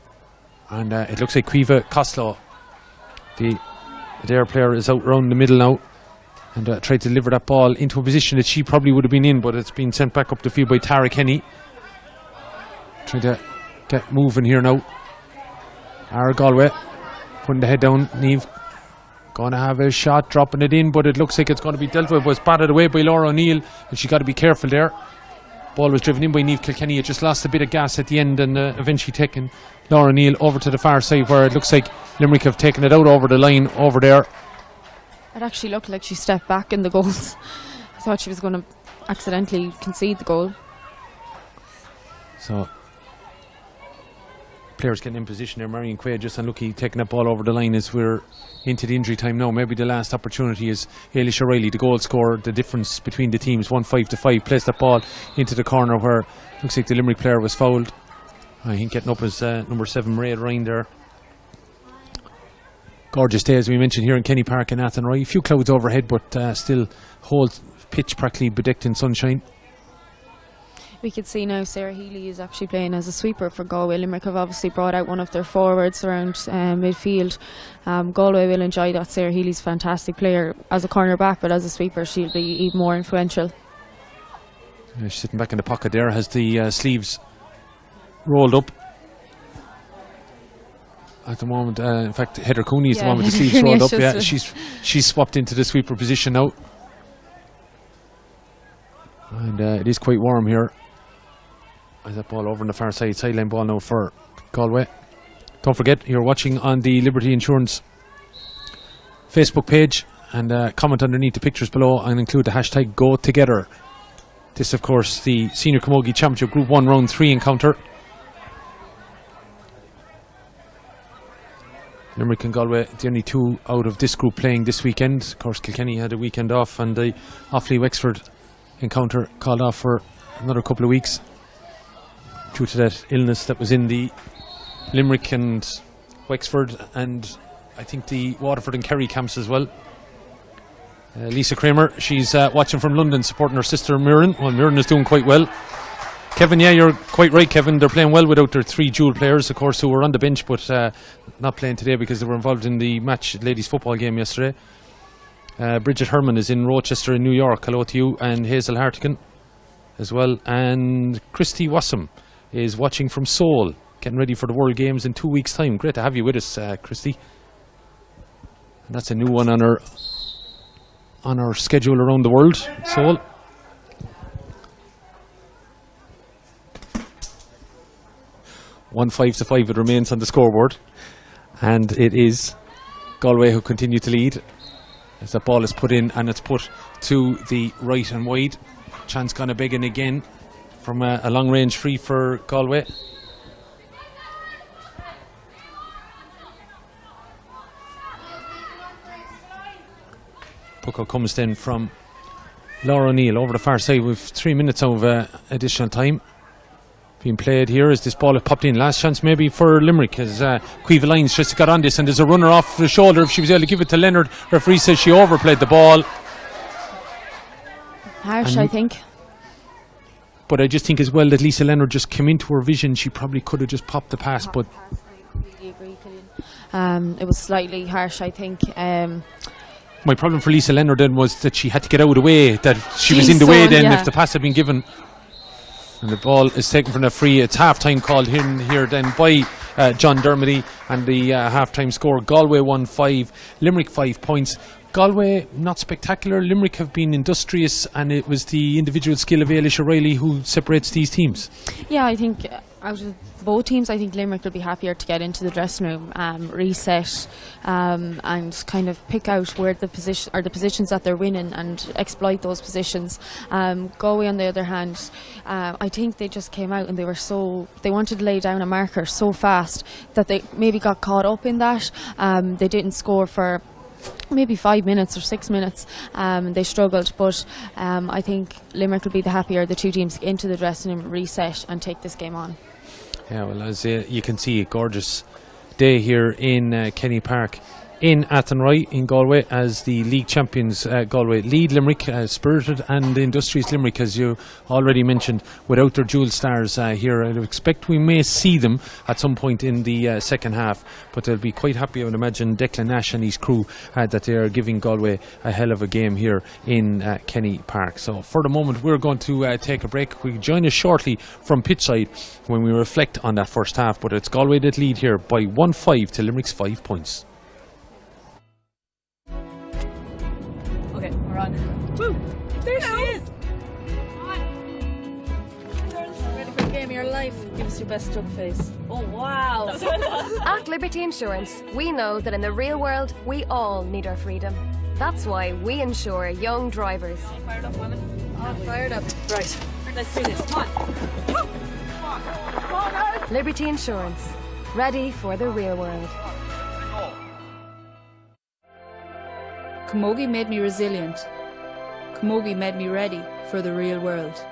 And it looks like Caoimhe Costello, the Adair player, is out round the middle now, and tried to deliver that ball into a position that she probably would have been in, but it's been sent back up the field by Tara Kenny. Trying to get moving here now. Ara Galway putting the head down. Niamh going to have a shot, dropping it in, but it looks like it's going to be dealt with. It was batted away by Laura O'Neill, and she got to be careful there. Ball was driven in by Niamh Kilkenny. It just lost a bit of gas at the end, and eventually taken Laura O'Neill over to the far side, where it looks like Limerick have taken it out over the line over there. It actually looked like she stepped back in the goals. I thought she was going to accidentally concede the goal. So players getting in position there. Marion Quaid just unlucky taking that ball over the line as we're into the injury time now. Maybe the last opportunity is Ailish O'Reilly, the goal scorer. The difference between the teams, 1-5 to 5, plays that ball into the corner where looks like the Limerick player was fouled. I think getting up as number 7 Mairead Ryan there. Gorgeous day, as we mentioned, here in Kenny Park in Athenry. A few clouds overhead, but still whole pitch practically bedecked in sunshine. We could see now Sarah Healy is actually playing as a sweeper for Galway. Limerick have obviously brought out one of their forwards around midfield. Galway will enjoy that. Sarah Healy's a fantastic player as a corner back, but as a sweeper she'll be even more influential. She's sitting back in the pocket there, has the sleeves rolled up at the moment. In fact, Heather Cooney is the one with the sleeves rolled up. Yeah, she's swapped into the sweeper position now, and it is quite warm here. As that ball over on the far side, sideline ball now for Galway. Don't forget, you're watching on the Liberty Insurance Facebook page, and comment underneath the pictures below and include the hashtag #GoTogether. This, of course, the Senior Camogie Championship Group 1 Round 3 encounter. Limerick and Galway, the only two out of this group playing this weekend. Of course, Kilkenny had a weekend off, and the Offaly-Wexford encounter called off for another couple of weeks due to that illness that was in the Limerick and Wexford, and I think the Waterford and Kerry camps as well. Lisa Kramer, she's watching from London, supporting her sister Muireann. Well, Muireann is doing quite well. Kevin, yeah, you're quite right, Kevin. They're playing well without their 3 dual players, of course, who were on the bench, but not playing today because they were involved in the match, ladies' football game yesterday. Bridget Herman is in Rochester in New York. Hello to you, and Hazel Hartigan as well. And Christy Wassam is watching from Seoul, getting ready for the World Games in 2 weeks' time. Great to have you with us, Christy. And that's a new one on our schedule around the world, Seoul. One 5 to 5 it remains on the scoreboard, and it is Galway who continue to lead as that ball is put in, and it's put to the right and wide. Chance gonna begging again from a long range free for Galway. Puck out comes then from Laura O'Neill over the far side with 3 minutes of additional time being played here as this ball is popped in. Last chance maybe for Limerick as Caoimhe Lyons just got on this, and there's a runner off the shoulder. If she was able to give it to Leonard, referee says she overplayed the ball. Harsh, I think. But I just think as well that Lisa Leonard just came into her vision. She probably could have just popped the pass, but I completely agree, Killian. It was slightly harsh, I think. My problem for Lisa Leonard then was that she had to get out of the way, that she was She's in the way so- then yeah. if the pass had been given. And the ball is taken from the free. It's half-time called in here then by John Dermody, and the half-time score, Galway 1-5, Limerick 5 points. Galway, not spectacular. Limerick have been industrious, and it was the individual skill of Ailish O'Reilly who separates these teams. Yeah, I think out of both teams, I think Limerick will be happier to get into the dressing room, reset, and kind of pick out where the positions that they're winning and exploit those positions. Galway, on the other hand, I think they just came out and they wanted to lay down a marker so fast that they maybe got caught up in that. They didn't score for maybe 5 minutes or 6 minutes. They struggled, but I think Limerick will be the happier the two teams into the dressing room, reset and take this game on. Yeah, well, as you can see, a gorgeous day here in Kenny Park in Athenry in Galway, as the league champions Galway lead Limerick, spirited and industrious Limerick, as you already mentioned, without their dual stars here. I expect we may see them at some point in the second half, but they'll be quite happy, I would imagine, Declan Nash and his crew, that they are giving Galway a hell of a game here in Kenny Park. So for the moment we're going to take a break. We join us shortly from pitchside when we reflect on that first half, but it's Galway that lead here by 1-5 to Limerick's 5 points. Okay, we're on. Woo! There she is! Come on. Girls, ready for the game of your life? Give us your best duck face. Oh, wow! At Liberty Insurance, we know that in the real world, we all need our freedom. That's why we insure young drivers. All fired up, women? All fired up. Right, let's do this. Come on. Come on, guys. Liberty Insurance, ready for the real world. Camogie made me resilient. Camogie made me ready for the real world.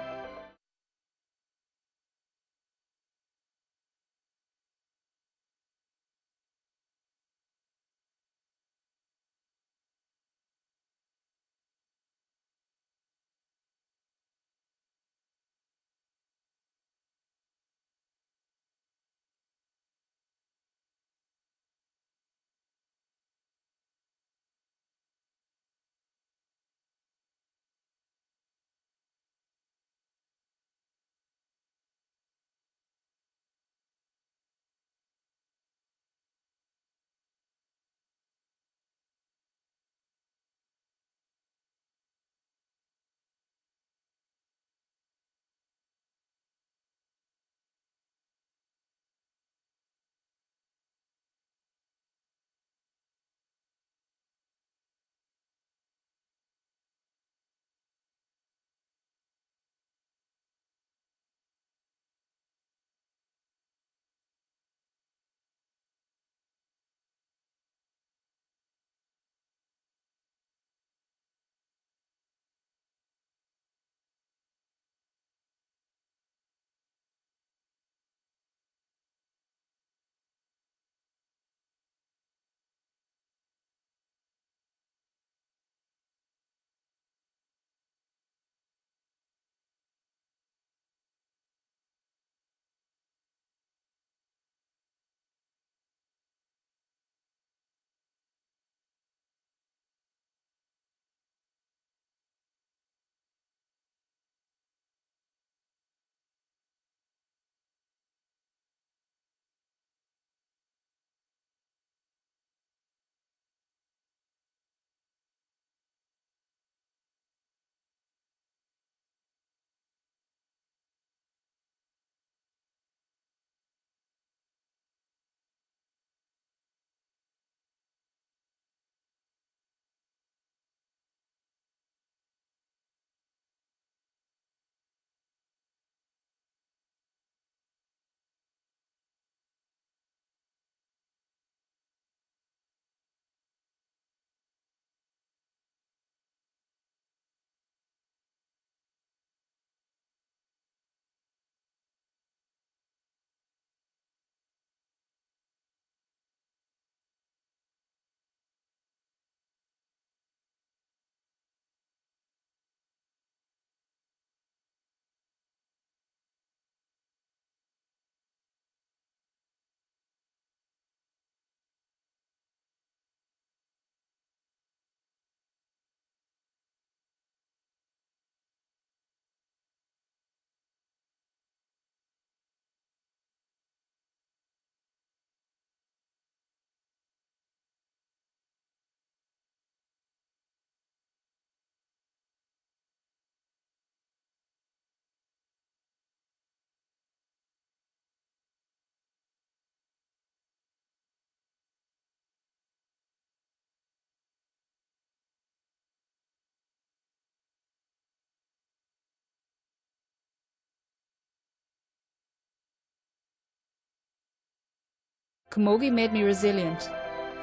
Camogie made me resilient.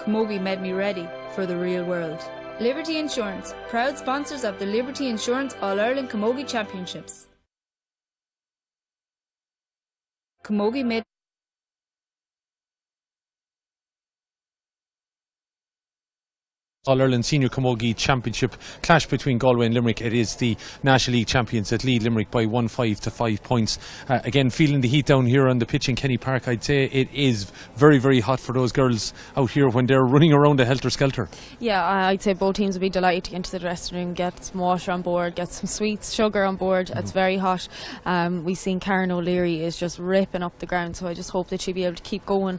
Camogie made me ready for the real world. Liberty Insurance, proud sponsors of the Liberty Insurance All-Ireland Camogie Championships. Camogie made All-Ireland Senior Camogie Championship clash between Galway and Limerick. It is the National League champions that lead Limerick by 1-5 to 5 points. Again, feeling the heat down here on the pitch in Kenny Park. I'd say it is very, very hot for those girls out here when they're running around a helter-skelter. Yeah, I'd say both teams would be delighted to get into the dressing room, get some water on board, get some sweets, sugar on board. It's very hot. We've seen Karen O'Leary is just ripping up the ground, so I just hope that she'll be able to keep going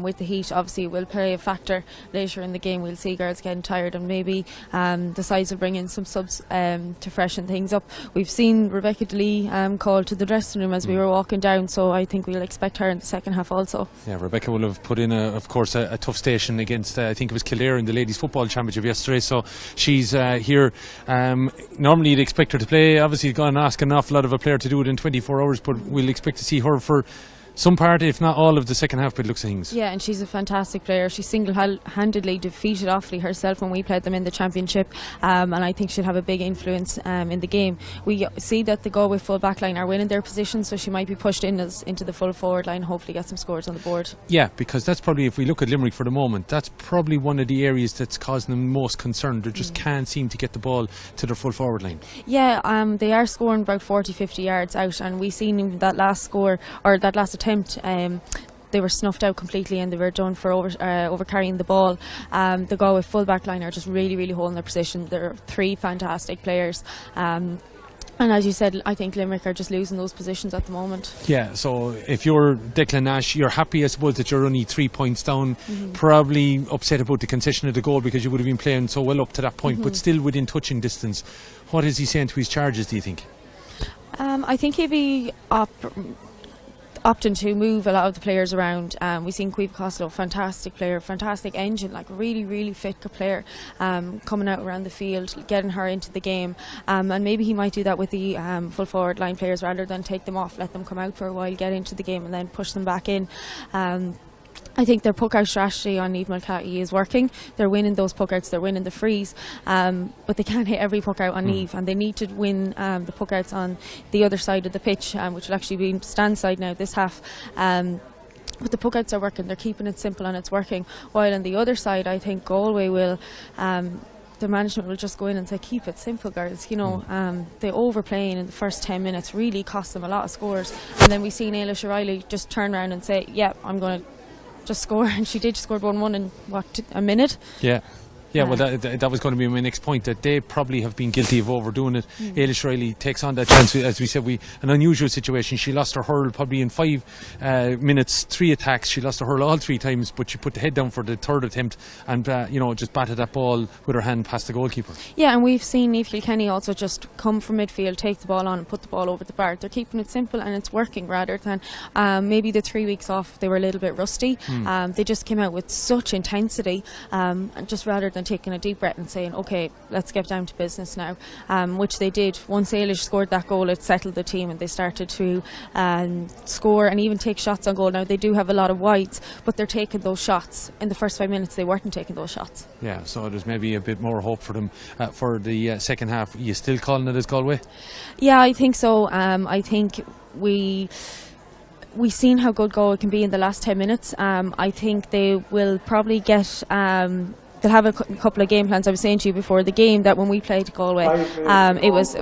with the heat. Obviously, it will play a factor later in the game. We'll see girls getting tired, and maybe the sides will bring in some subs to freshen things up. We've seen Rebecca Lee called to the dressing room as we were walking down, so I think we'll expect her in the second half also. Yeah, Rebecca will have put in of course a tough station against I think it was Kildare in the ladies football championship yesterday, so she's here. Normally you'd expect her to play. Obviously you've gone and asked an awful lot of a player to do it in 24 hours, but we'll expect to see her for some part, if not all, of the second half by the looks of things. Yeah, and she's a fantastic player. She single-handedly defeated Offaly herself when we played them in the championship, and I think she'll have a big influence in the game. We see that the Galway full back line are winning their position, so she might be pushed in into the full forward line, hopefully get some scores on the board. Yeah, because that's probably, if we look at Limerick for the moment, that's probably one of the areas that's causing them most concern. They just can't seem to get the ball to their full forward line. Yeah, they are scoring about 40-50 yards out, and we seen that last score, or that last attempt, they were snuffed out completely and they were done for over carrying the ball. The Galway full back line are just really, really holding their position. They're three fantastic players. And as you said, I think Limerick are just losing those positions at the moment. Yeah, so if you're Declan Nash, you're happy, I suppose, that you're only 3 points down. Probably upset about the concession of the goal because you would have been playing so well up to that point, but still within touching distance. What is he saying to his charges, do you think? I think he'd be opting to move a lot of the players around. We've seen Caoimhe Costello, fantastic player, fantastic engine, like really, really fit player, coming out around the field, getting her into the game, and maybe he might do that with the full forward line players rather than take them off, let them come out for a while, get into the game and then push them back in. I think their puck out strategy on Niamh Mulcahy is working. They're winning those puck outs, they're winning the frees, but they can't hit every puck out on Niamh, and they need to win the puck outs on the other side of the pitch, which will actually be stand side now this half. But the puck outs are working, they're keeping it simple and it's working. While on the other side, I think Galway will. The management will just go in and say, keep it simple, girls. You know, they overplaying in the first 10 minutes really cost them a lot of scores. And then we seen Ailish O'Reilly just turn around and say, yeah, I'm going to just score, and she did. She scored 1-1 in a minute. Yeah. Yeah, well, that was going to be my next point, that they probably have been guilty of overdoing it. Ailish Riley takes on that chance. As we said, an unusual situation. She lost her hurl probably in 5 minutes, 3 attacks. She lost her hurl all 3 times, but she put the head down for the 3rd attempt and, just batted that ball with her hand past the goalkeeper. Yeah, and we've seen Niamh Kilkenny also just come from midfield, take the ball on and put the ball over the bar. They're keeping it simple and it's working, rather than maybe the 3 weeks off they were a little bit rusty. They just came out with such intensity, and just rather than taking a deep breath and saying, okay, let's get down to business now, which they did. Once Ailish scored that goal, it settled the team and they started to score and even take shots on goal. Now they do have a lot of wides, but they're taking those shots. In the first 5 minutes they weren't taking those shots. Yeah, so there's maybe a bit more hope for them for the second half. Are you still calling it as Galway? Yeah, I think so. I think we've seen how good Galway can be in the last 10 minutes. I think they will probably get they'll have a couple of game plans. I was saying to you before the game that when we played Galway, it was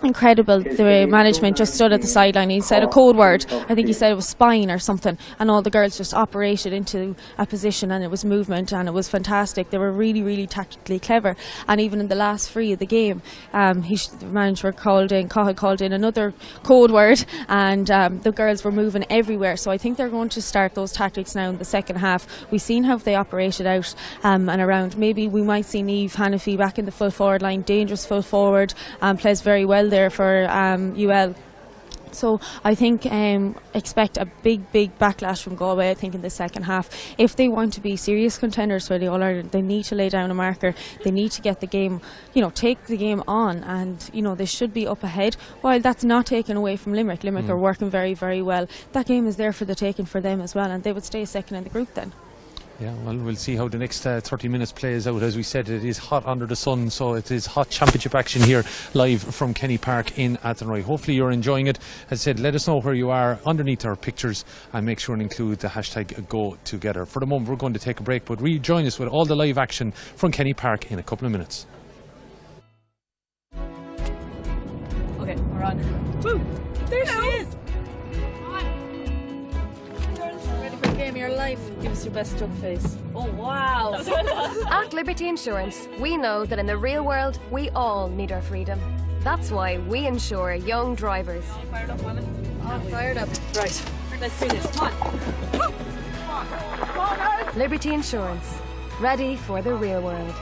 incredible. The management just stood at the sideline. He said a code word. I think he said it was spine or something, and all the girls just operated into a position, and it was movement, and it was fantastic. They were really, really tactically clever. And even in the last free of the game, the manager called in another code word, and the girls were moving everywhere. So I think they're going to start those tactics now in the second half. We've seen how they operated out and around. Maybe we might see Niamh Hannafy back in the full forward line, dangerous full forward, plays very well there for UL. So I think expect a big backlash from Galway, I think, in the second half. If they want to be serious contenders for the All-Ireland, they need to lay down a marker. They need to get the game, take the game on, and, they should be up ahead. While that's not taken away from Limerick. Limerick are working very, very well. That game is there for the taking for them as well, and they would stay second in the group then. Yeah, well, we'll see how the next 30 minutes plays out. As we said, it is hot under the sun, so it is hot championship action here live from Kenny Park in Athenry. Hopefully you're enjoying it. As I said, let us know where you are underneath our pictures and make sure and include the hashtag #GoTogether. For the moment, we're going to take a break, but rejoin us with all the live action from Kenny Park in a couple of minutes. Okay, we're on. Woo! There she is! Ready for the game of your life? Give us your best duck face. Oh, wow! At Liberty Insurance, we know that in the real world, we all need our freedom. That's why we insure young drivers. All fired up, women? All fired up. Right, let's do this. Come on. Liberty Insurance, ready for the real world.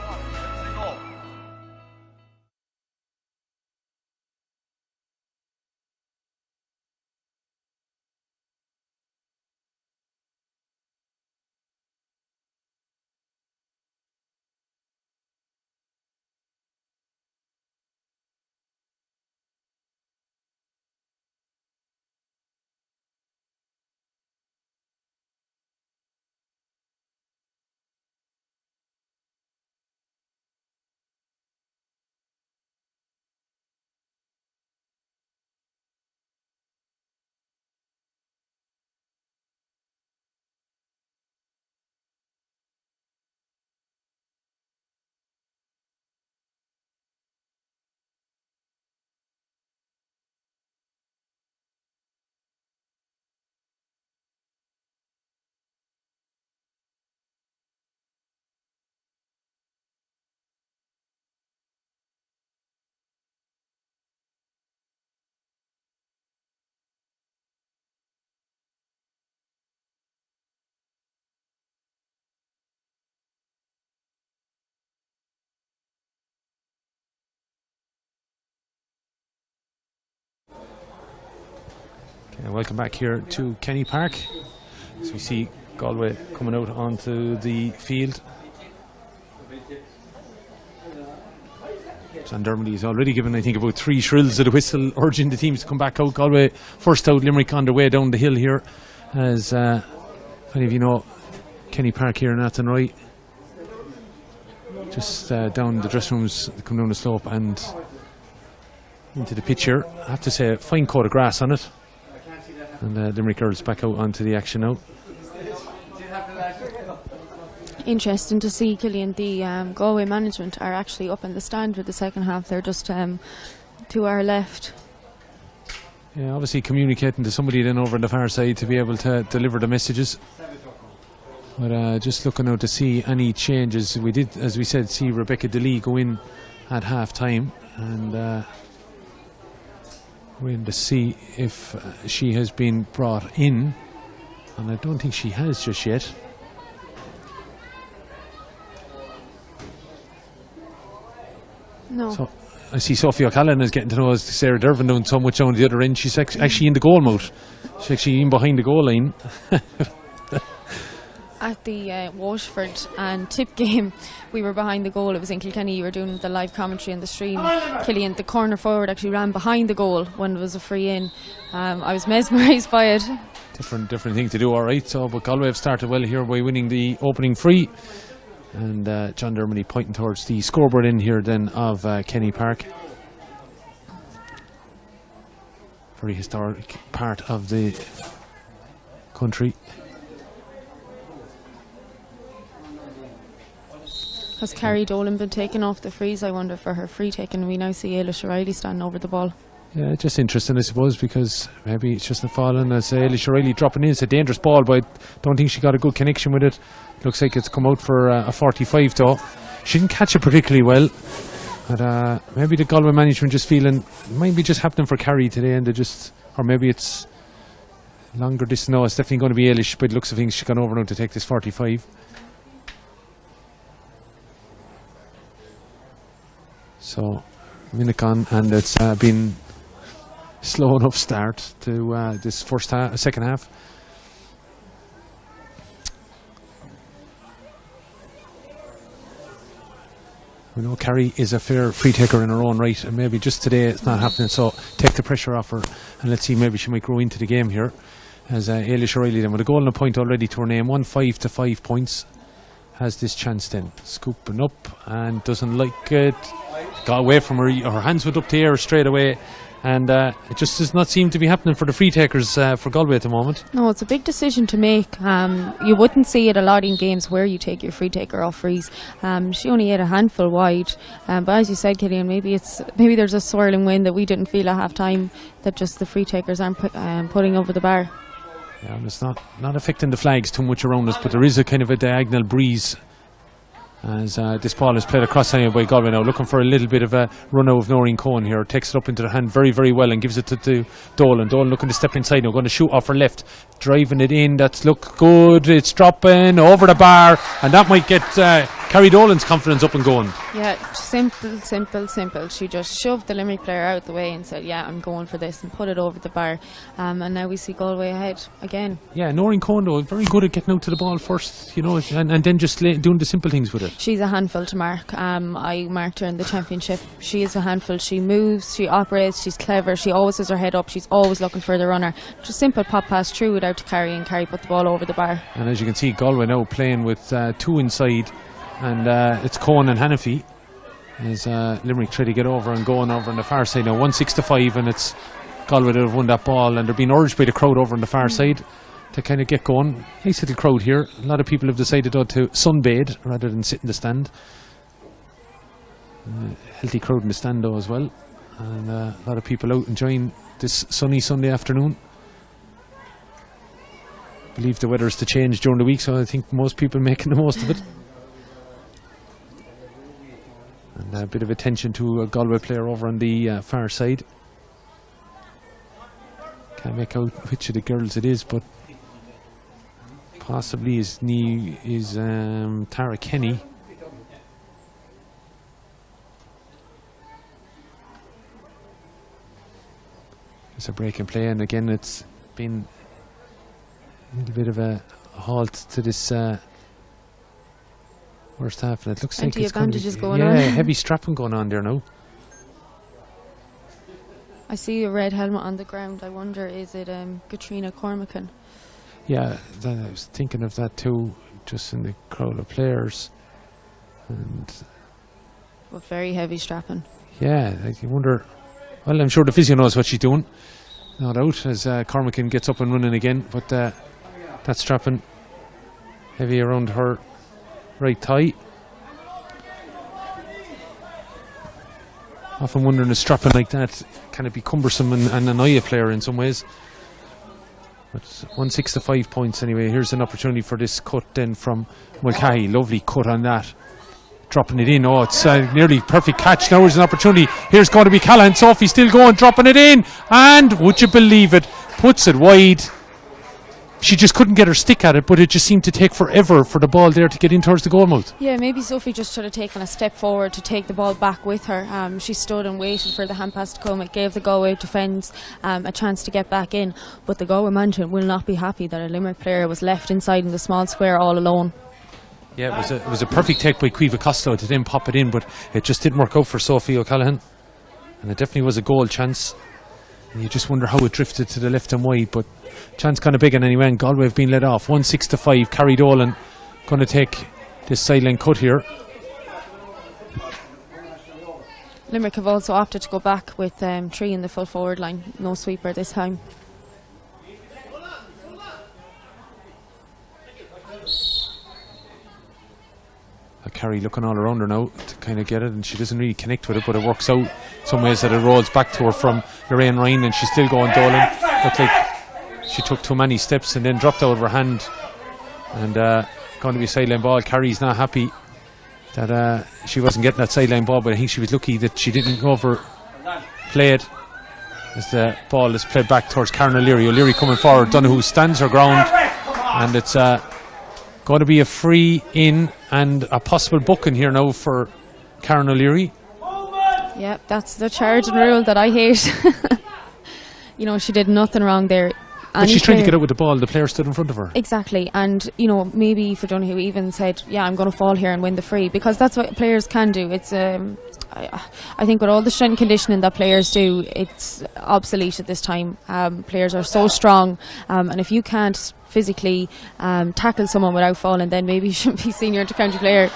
Welcome back here to Kenny Park. As we see Galway coming out onto the field. John Dermody is already given, I think, about 3 shrills of the whistle, urging the teams to come back out. Galway first out, Limerick on their way down the hill here. As if any of you know, Kenny Park here in Athenry. Just down the dressing rooms, come down the slope and into the pitch here. I have to say, a fine coat of grass on it. And Limerick girls back out onto the action now. Interesting to see, Killian, the Galway management are actually up in the stand for the second half. They're just to our left. Yeah, obviously communicating to somebody then over on the far side to be able to deliver the messages. But just looking out to see any changes. We did, as we said, see Rebecca DeLee go in at half time, and waiting to see if she has been brought in, and I don't think she has just yet. No. So I see Sophie O'Callaghan is getting to know Sarah Dervin doing so much on the other end. She's actually in the goal mode. She's actually in behind the goal line. At the Waterford and Tip game, we were behind the goal. It was in Kilkenny. You were doing the live commentary on the stream. Killian, the corner forward, actually ran behind the goal when it was a free in. I was mesmerised by it. Different thing to do, all right. So, but Galway have started well here by winning the opening free. And John Dermody pointing towards the scoreboard in here then of Kenny Park. Very historic part of the country. Has Carrie Dolan been taken off the frees, I wonder, for her free taking? We now see Ailish O'Reilly standing over the ball. Yeah, just interesting, I suppose, because maybe it's just a fallen as Ailish O'Reilly dropping in. It's a dangerous ball, but I don't think she got a good connection with it. Looks like it's come out for a 45 though. She didn't catch it particularly well, but maybe the Galway management just feeling it might be just happening for Carrie today, and they just, or maybe it's longer distance. No, it's definitely going to be Ailish, but it looks of things she's gone over now to take this 45. So Minnicon, and it's been slow enough start to this second half. We know Kerry is a fair free taker in her own right, and maybe just today it's not happening, so take the pressure off her, and let's see, maybe she might grow into the game here. As Ailish O'Reilly then with a goal and a point already to her name, 1-5 to 5 points, has this chance then, scooping up and doesn't like it, got away from her hands went up to the air straight away, and it just does not seem to be happening for the free takers for Galway at the moment. No, it's a big decision to make. You wouldn't see it a lot in games where you take your free taker off freeze. She only hit a handful wide, but as you said, Killian, maybe there's a swirling wind that we didn't feel at half time, that just the free takers aren't putting over the bar. Yeah, and it's not affecting the flags too much around us, but there is a kind of a diagonal breeze as this ball is played across anyway by Galway now, looking for a little bit of a run out of Noreen Cohen here. Takes it up into the hand very, very well and gives it to Dolan. Dolan looking to step inside now, going to shoot off her left, driving it in. That's look good. It's dropping over the bar, and that might get Kerry Dolan's confidence up and going. Yeah, simple. She just shoved the Limerick player out the way and said, yeah, I'm going for this, and put it over the bar. And now we see Galway ahead again. Yeah, Noreen Cohen though, very good at getting out to the ball first, you know, and then just doing the simple things with it. She's a handful to mark. I marked her in the championship. She is a handful. She moves, she operates, she's clever, she always has her head up, she's always looking for the runner. Just simple pop pass through it out to Kerry, and Kerry put the ball over the bar. And as you can see, Galway now playing with two inside, and it's Cohen and Hannafy as Limerick try to get over and going over on the far side now. 1-6 to 5, and it's Galway that have won that ball, and they're being urged by the crowd over on the far side to kind of get going. Nice little crowd here. A lot of people have decided to sunbathe rather than sit in the stand. Healthy crowd in the stand though as well, and a lot of people out enjoying this sunny Sunday afternoon. I believe the weather is to change during the week, so I think most people are making the most of it. And a bit of attention to a Galway player over on the far side. Can't make out which of the girls it is, but possibly is Tara Kenny. It's a break in play, and again it's been a little bit of a halt to this first half, and it looks like it's going on. Heavy strapping going on there now. I see a red helmet on the ground. I wonder, is it Katrina Cormacan? Yeah, I was thinking of that too, just in the crowd of players. But very heavy strapping. Yeah, I wonder. Well, I'm sure the physio knows what she's doing, no doubt, as Cormacan gets up and running again. But that strapping heavy around her right thigh. Often wondering, a strapping like that, can it be cumbersome and annoy a player in some ways? But 1-6 to 5 points anyway. Here's an opportunity for this cut then from Mulcahy. Lovely cut on that. Dropping it in. Oh, it's nearly perfect catch. Now there's an opportunity. Here's going to be Callahan. Sophie still going, dropping it in. And would you believe it? Puts it wide. She just couldn't get her stick at it, but it just seemed to take forever for the ball there to get in towards the goal mouth. Yeah, maybe Sophie just should have taken a step forward to take the ball back with her. She stood and waited for the hand pass to come. It gave the Galway defence a chance to get back in, but the Galway management will not be happy that a Limerick player was left inside in the small square all alone. Yeah, it was a perfect take by Caoimhe Costello to then pop it in, but it just didn't work out for Sophie O'Callaghan, and it definitely was a goal chance. And you just wonder how it drifted to the left and wide, but chance kind of big, and anyway, and Galway have been let off. 1-6 to 5. Kerry Dolan going to take this sideline cut here. Limerick have also opted to go back with 3 in the full forward line. No sweeper this time. Kerry looking all around her now to kind of get it, and she doesn't really connect with it, but it works out some ways that it rolls back to her from Lorraine Ryan, and she's still going. Dolan looked like she took too many steps and then dropped out of her hand, and going to be a sideline ball. Kerry's not happy that she wasn't getting that sideline ball, but I think she was lucky that she didn't overplay it, as the ball is played back towards Karen O'Leary. O'Leary coming forward. Donoghue stands her ground, and it's going to be a free in and a possible booking here now for Karen O'Leary. Yep, that's the charging rule that I hate. You know, she did nothing wrong there. But she's trying to get out with the ball. The player stood in front of her. Exactly. And, you know, maybe for Donoghue even said, yeah, I'm going to fall here and win the free, because that's what players can do. It's I think with all the strength and conditioning that players do, it's obsolete at this time. Players are so strong, and if you can't physically tackle someone without falling, then maybe you shouldn't be senior intercounty player.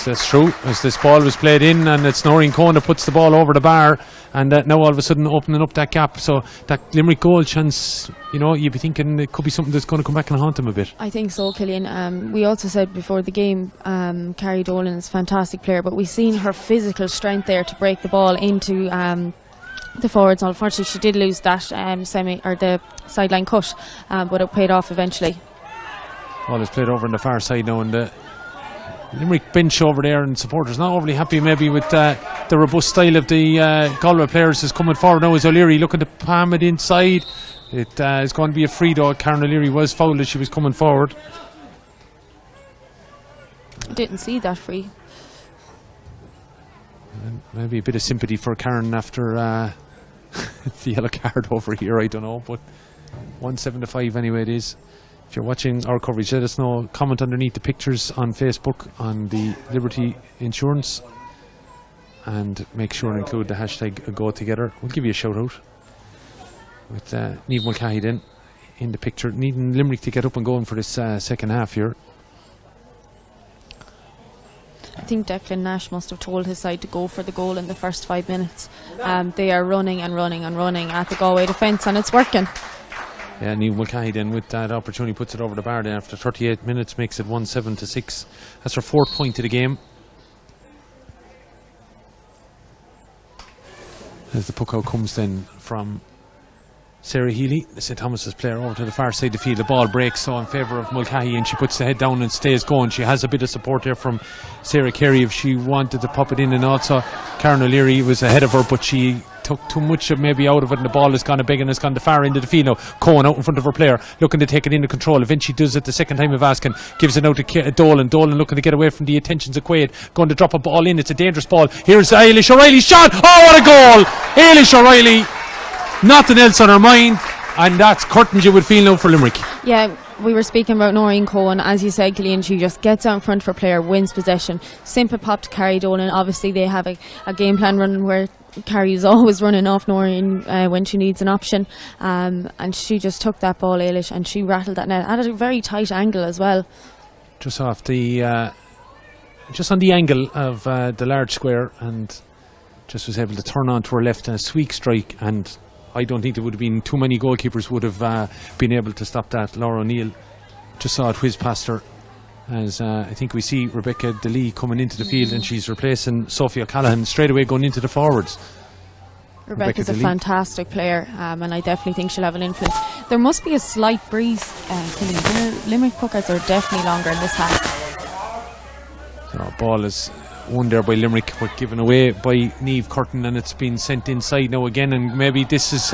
That's true. As this ball was played in, and it's Noreen Cohen that puts the ball over the bar, and now all of a sudden opening up that gap. So that Limerick goal chance, you know, you'd be thinking it could be something that's going to come back and haunt them a bit. I think so, Killian. We also said before the game, Carrie Dolan's a fantastic player, but we've seen her physical strength there to break the ball into the forwards. Unfortunately, she did lose that the sideline cut, but it paid off eventually. Ball is played over on the far side now, and the Limerick bench over there and supporters not overly happy maybe with the robust style of the Galway players is coming forward now. As O'Leary looking to palm it inside. It is going to be a free though. Karen O'Leary was fouled as she was coming forward. Didn't see that free. And maybe a bit of sympathy for Karen after the yellow card over here, I don't know, but 1-7-5 anyway it is. If you're watching our coverage, let us know. Comment underneath the pictures on Facebook on the Liberty Insurance, and make sure and include the hashtag Go Together. We'll give you a shout out with Niamh Mulcahy then in the picture, needing Limerick to get up and going for this second half here. I think Declan Nash must have told his side to go for the goal in the first 5 minutes. They are running and running and running at the Galway defence, and it's working. Yeah, Niamh Mulcahy then with that opportunity puts it over the bar then after 38 minutes, makes it 1-7-6. That's her 4th point of the game. As the puck out comes then from Sarah Healy, the St. Thomas's player, over to the far side of the field. The ball breaks so in favour of Mulcahy, and she puts the head down and stays going. She has a bit of support there from Sarah Carey if she wanted to pop it in, and also Karen O'Leary was ahead of her, but she took too much maybe out of it, and the ball has gone a big and has gone the far end of the field now. Cohen out in front of her player, looking to take it into control. Eventually does it the second time of asking, gives it out to Dolan. Dolan looking to get away from the attentions of Quaid, going to drop a ball in. It's a dangerous ball. Here's Eilish O'Reilly's shot. Oh, what a goal! Eilish O'Reilly, nothing else on her mind, and that's curtains you would feel now for Limerick. Yeah, we were speaking about Noreen Cohen. As you said, Gillian, she just gets out in front of her player, wins possession. Simple pop to Carrie Dolan. Obviously they have a game plan running where Carrie is always running off Noreen when she needs an option, and she just took that ball, Eilish, and she rattled that net at a very tight angle as well. Just off the just on the angle of the large square, and just was able to turn on to her left, and a sweep strike, and I don't think there would have been too many goalkeepers would have been able to stop that. Laura O'Neill just saw it whiz past her, as I think we see Rebecca DeLee coming into the field, and she's replacing Sophie O'Callaghan straight away going into the forwards. Rebecca's a fantastic player, and I definitely think she'll have an influence. There must be a slight breeze. Limerick puckouts are definitely longer in this half. So ball is won there by Limerick, but given away by Niamh Curtin, and it's been sent inside now again, and maybe this is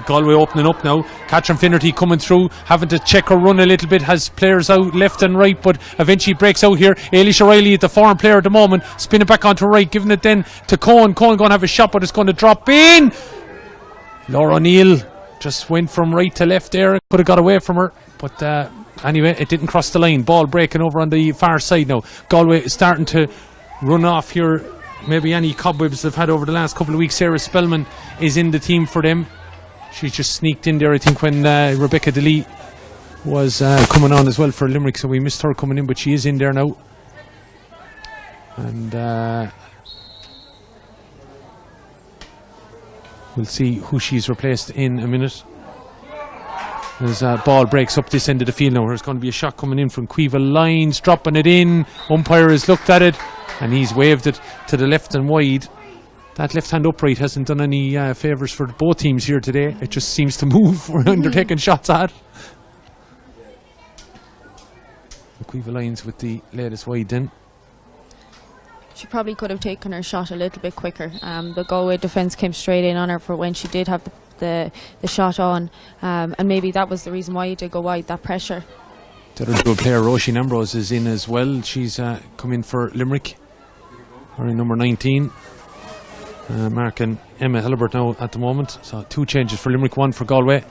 Galway opening up now. Catherine Finnerty coming through, having to check her run a little bit, has players out left and right, but eventually breaks out here. Eilish O'Reilly, the foreign player at the moment, spinning back onto right, giving it then to Cohen. Cohen going to have a shot, but it's going to drop in. Laura O'Neill just went from right to left there, could have got away from her, but anyway, it didn't cross the line. Ball breaking over on the far side now. Galway is starting to run off here, maybe any cobwebs they've had over the last couple of weeks. Sarah Spellman is in the team for them. She's just sneaked in there, I think, when Rebecca DeLee was coming on as well for Limerick, so we missed her coming in, but she is in there now. And we'll see who she's replaced in a minute. As ball breaks up this end of the field now, there's going to be a shot coming in from Quiva Lyons, dropping it in. Umpire has looked at it, and he's waved it to the left and wide. That left hand upright hasn't done any favours for both teams here today. It just seems to move when they're taking shots at. Quiva Lyons with the latest wide then. She probably could have taken her shot a little bit quicker. The Galway defence came straight in on her for when she did have the shot on, and maybe that was the reason why you did go wide, that pressure. The other dual player, Roisin Ambrose, is in as well. She's come in for Limerick, wearing number 19. marking Emma Hillibert now at the moment. So 2 changes for Limerick, 1 for Galway,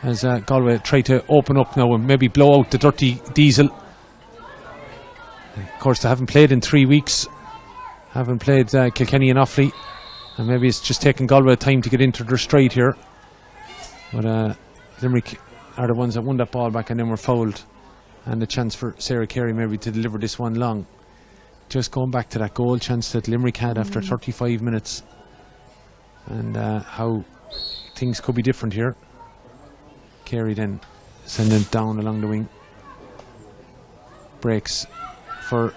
as Galway try to open up now and maybe blow out the dirty diesel. Of course, they haven't played in 3 weeks, haven't played Kilkenny and Offaly, and maybe it's just taking Galway time to get into their stride here. But Limerick are the ones that won that ball back and then were fouled, and the chance for Sarah Carey maybe to deliver this one long. Just going back to that goal chance that Limerick had after 35 minutes, and how things could be different here. Carey then sending it down along the wing. Breaks for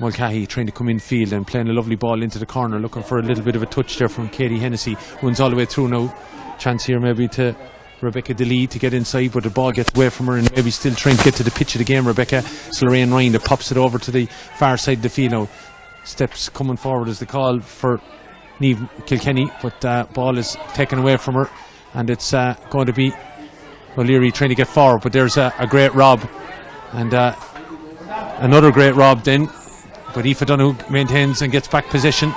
Mulcahy, trying to come in field and playing a lovely ball into the corner, looking for a little bit of a touch there from Katie Hennessy. Runs all the way through now. Chance here maybe to Rebecca DeLee to get inside, but the ball gets away from her, and maybe still trying to get to the pitch of the game, Rebecca. So Lorraine Ryan that pops it over to the far side of the field now. Steps coming forward as the call for Niamh Kilkenny, but ball is taken away from her, and it's going to be O'Leary trying to get forward, but there's a great rob, and another great rob then, but Aoife Donoghue maintains and gets back possession.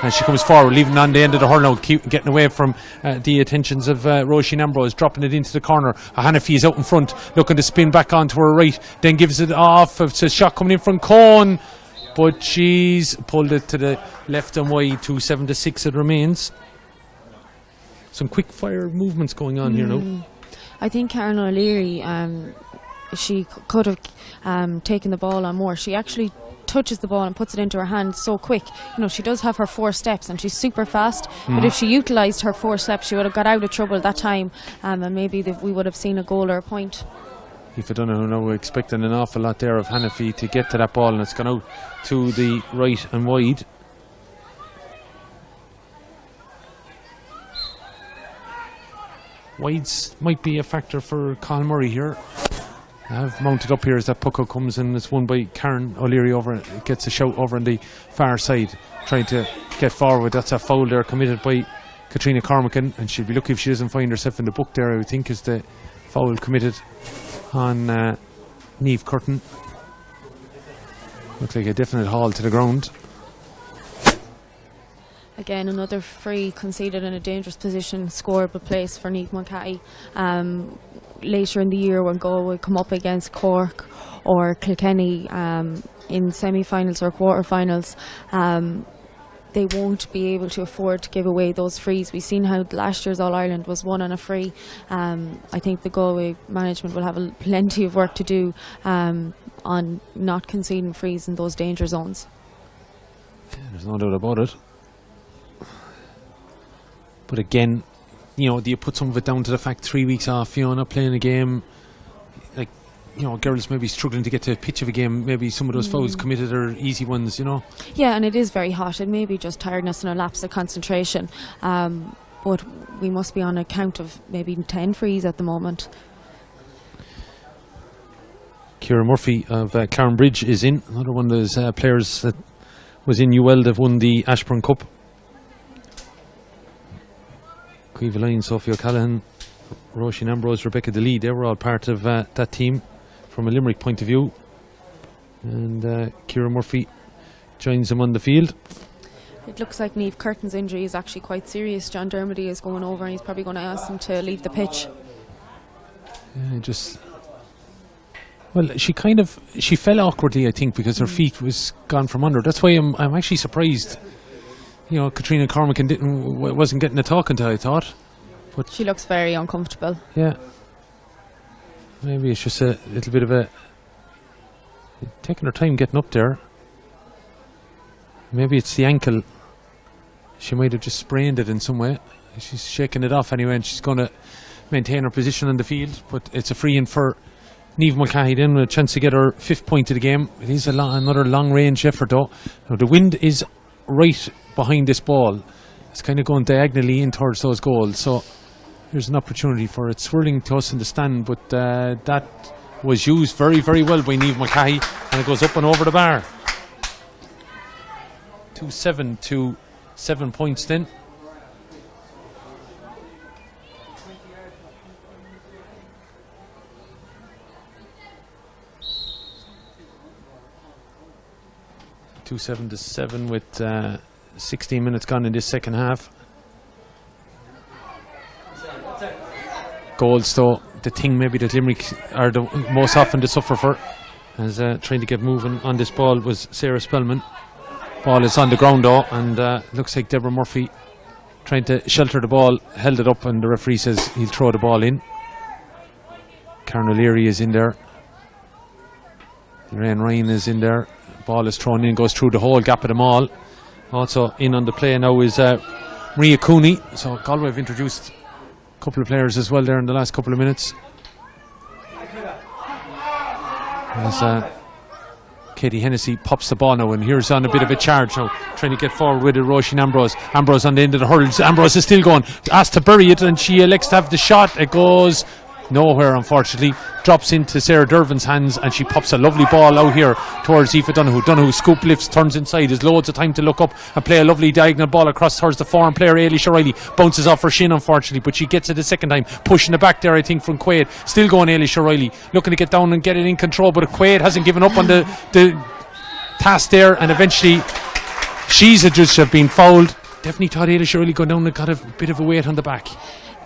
And she comes forward, leaving on the end of the hurl now, getting away from the attentions of Roisin Ambrose, dropping it into the corner. Hanafi is out in front, looking to spin back onto her right, then gives it off. It's a shot coming in from Cohn, but she's pulled it to the left and wide. 2:76 it remains. Some quick fire movements going on here now. I think Karen O'Leary, she could have taken the ball on more. She actually touches the ball and puts it into her hand so quick. You know, she does have her 4 steps and she's super fast, but if she utilised her 4 steps, she would have got out of trouble that time, and maybe we would have seen a goal or a point. If I don't know, we're expecting an awful lot there of Hanafi to get to that ball, and it's gone out to the right and wide. Wides might be a factor for Colin Murray here. I've mounted up here as that puck comes in. It's won by Karen O'Leary over. It gets a shout over on the far side, trying to get forward. That's a foul there committed by Katrina Cormacan, and she'll be lucky if she doesn't find herself in the book there. I would think is the foul committed on Niamh Curtin. Looks like a definite haul to the ground. Again, another free conceded in a dangerous position, scoreable place for Niamh Mulcahy. Later in the year when Galway come up against Cork or Kilkenny in semi-finals or quarter-finals, they won't be able to afford to give away those frees. We've seen how last year's All-Ireland was won on a free. I think the Galway management will have plenty of work to do on not conceding frees in those danger zones. Yeah, there's no doubt about it. But again, you know, do you put some of it down to the fact 3 weeks off, you know, not playing a game? Like, you know, girls maybe struggling to get to the pitch of a game. Maybe some of those fouls committed are easy ones, you know. Yeah, and it is very hot. It may be just tiredness and a lapse of concentration. But we must be on a count of maybe 10 frees at the moment. Ciara Murphy of Clarenbridge is in. Another one of those players that was in UL that won the Ashburn Cup. Caoimhe Lyons, Sophie O'Callaghan, Roisin Ambrose, Rebecca DeLee, they were all part of that team from a Limerick point of view. And Ciara Murphy joins them on the field. It looks like Niamh Curtin's injury is actually quite serious. John Dermody is going over and he's probably going to ask him to leave the pitch. Yeah, well, she fell awkwardly, I think, because her feet was gone from under. That's why I'm actually surprised. You know, Katrina Cormacan wasn't getting a talking to, I thought. But she looks very uncomfortable. Yeah. Maybe it's just a little bit of taking her time getting up there. Maybe it's the ankle. She might have just sprained it in some way. She's shaking it off anyway, and she's going to maintain her position on the field. But it's a free in for Niamh Mulcahy then, with a chance to get her 5th point of the game. It is another long range effort though. Now the wind is right behind this ball. It's kind of going diagonally in towards those goals, so there's an opportunity for it swirling to us in the stand, but that was used very, very well by Niamh Mulcahy, and it goes up and over the bar. 2-7 to 7 points then. (2-7 to 7) with 16 minutes gone in this second half. Goals, though, the thing maybe that Limerick are the most often to suffer for, as trying to get moving on this ball was Sarah Spellman. Ball is on the ground though, and looks like Deborah Murphy trying to shelter the ball, held it up, and the referee says he'll throw the ball in. Karen O'Leary is in there. Lorraine Ryan is in there. Ball is thrown in, goes through the whole gap of them all. Also in on the play now is Maria Cooney. So Galway have introduced a couple of players as well there in the last couple of minutes. As Katie Hennessy pops the ball now, and here's on a bit of a charge now, trying to get forward with it. Roisin Ambrose. Ambrose on the end of the hurls. Ambrose is still going, asked to bury it, and she elects to have the shot. It goes nowhere, unfortunately. Drops into Sarah Dervin's hands, and she pops a lovely ball out here towards Aoife Donoghue. Donoghue scoop lifts, turns inside. There's loads of time to look up and play a lovely diagonal ball across towards the foreign player. Ailish O'Reilly bounces off her shin, unfortunately, but she gets it the second time, pushing it back there, I think, from Quaid. Still going Ailish O'Reilly, looking to get down and get it in control, but Quaid hasn't given up on the task there, and eventually she's adjudged to have been fouled. Definitely thought Ailish O'Reilly going down and got a bit of a weight on the back.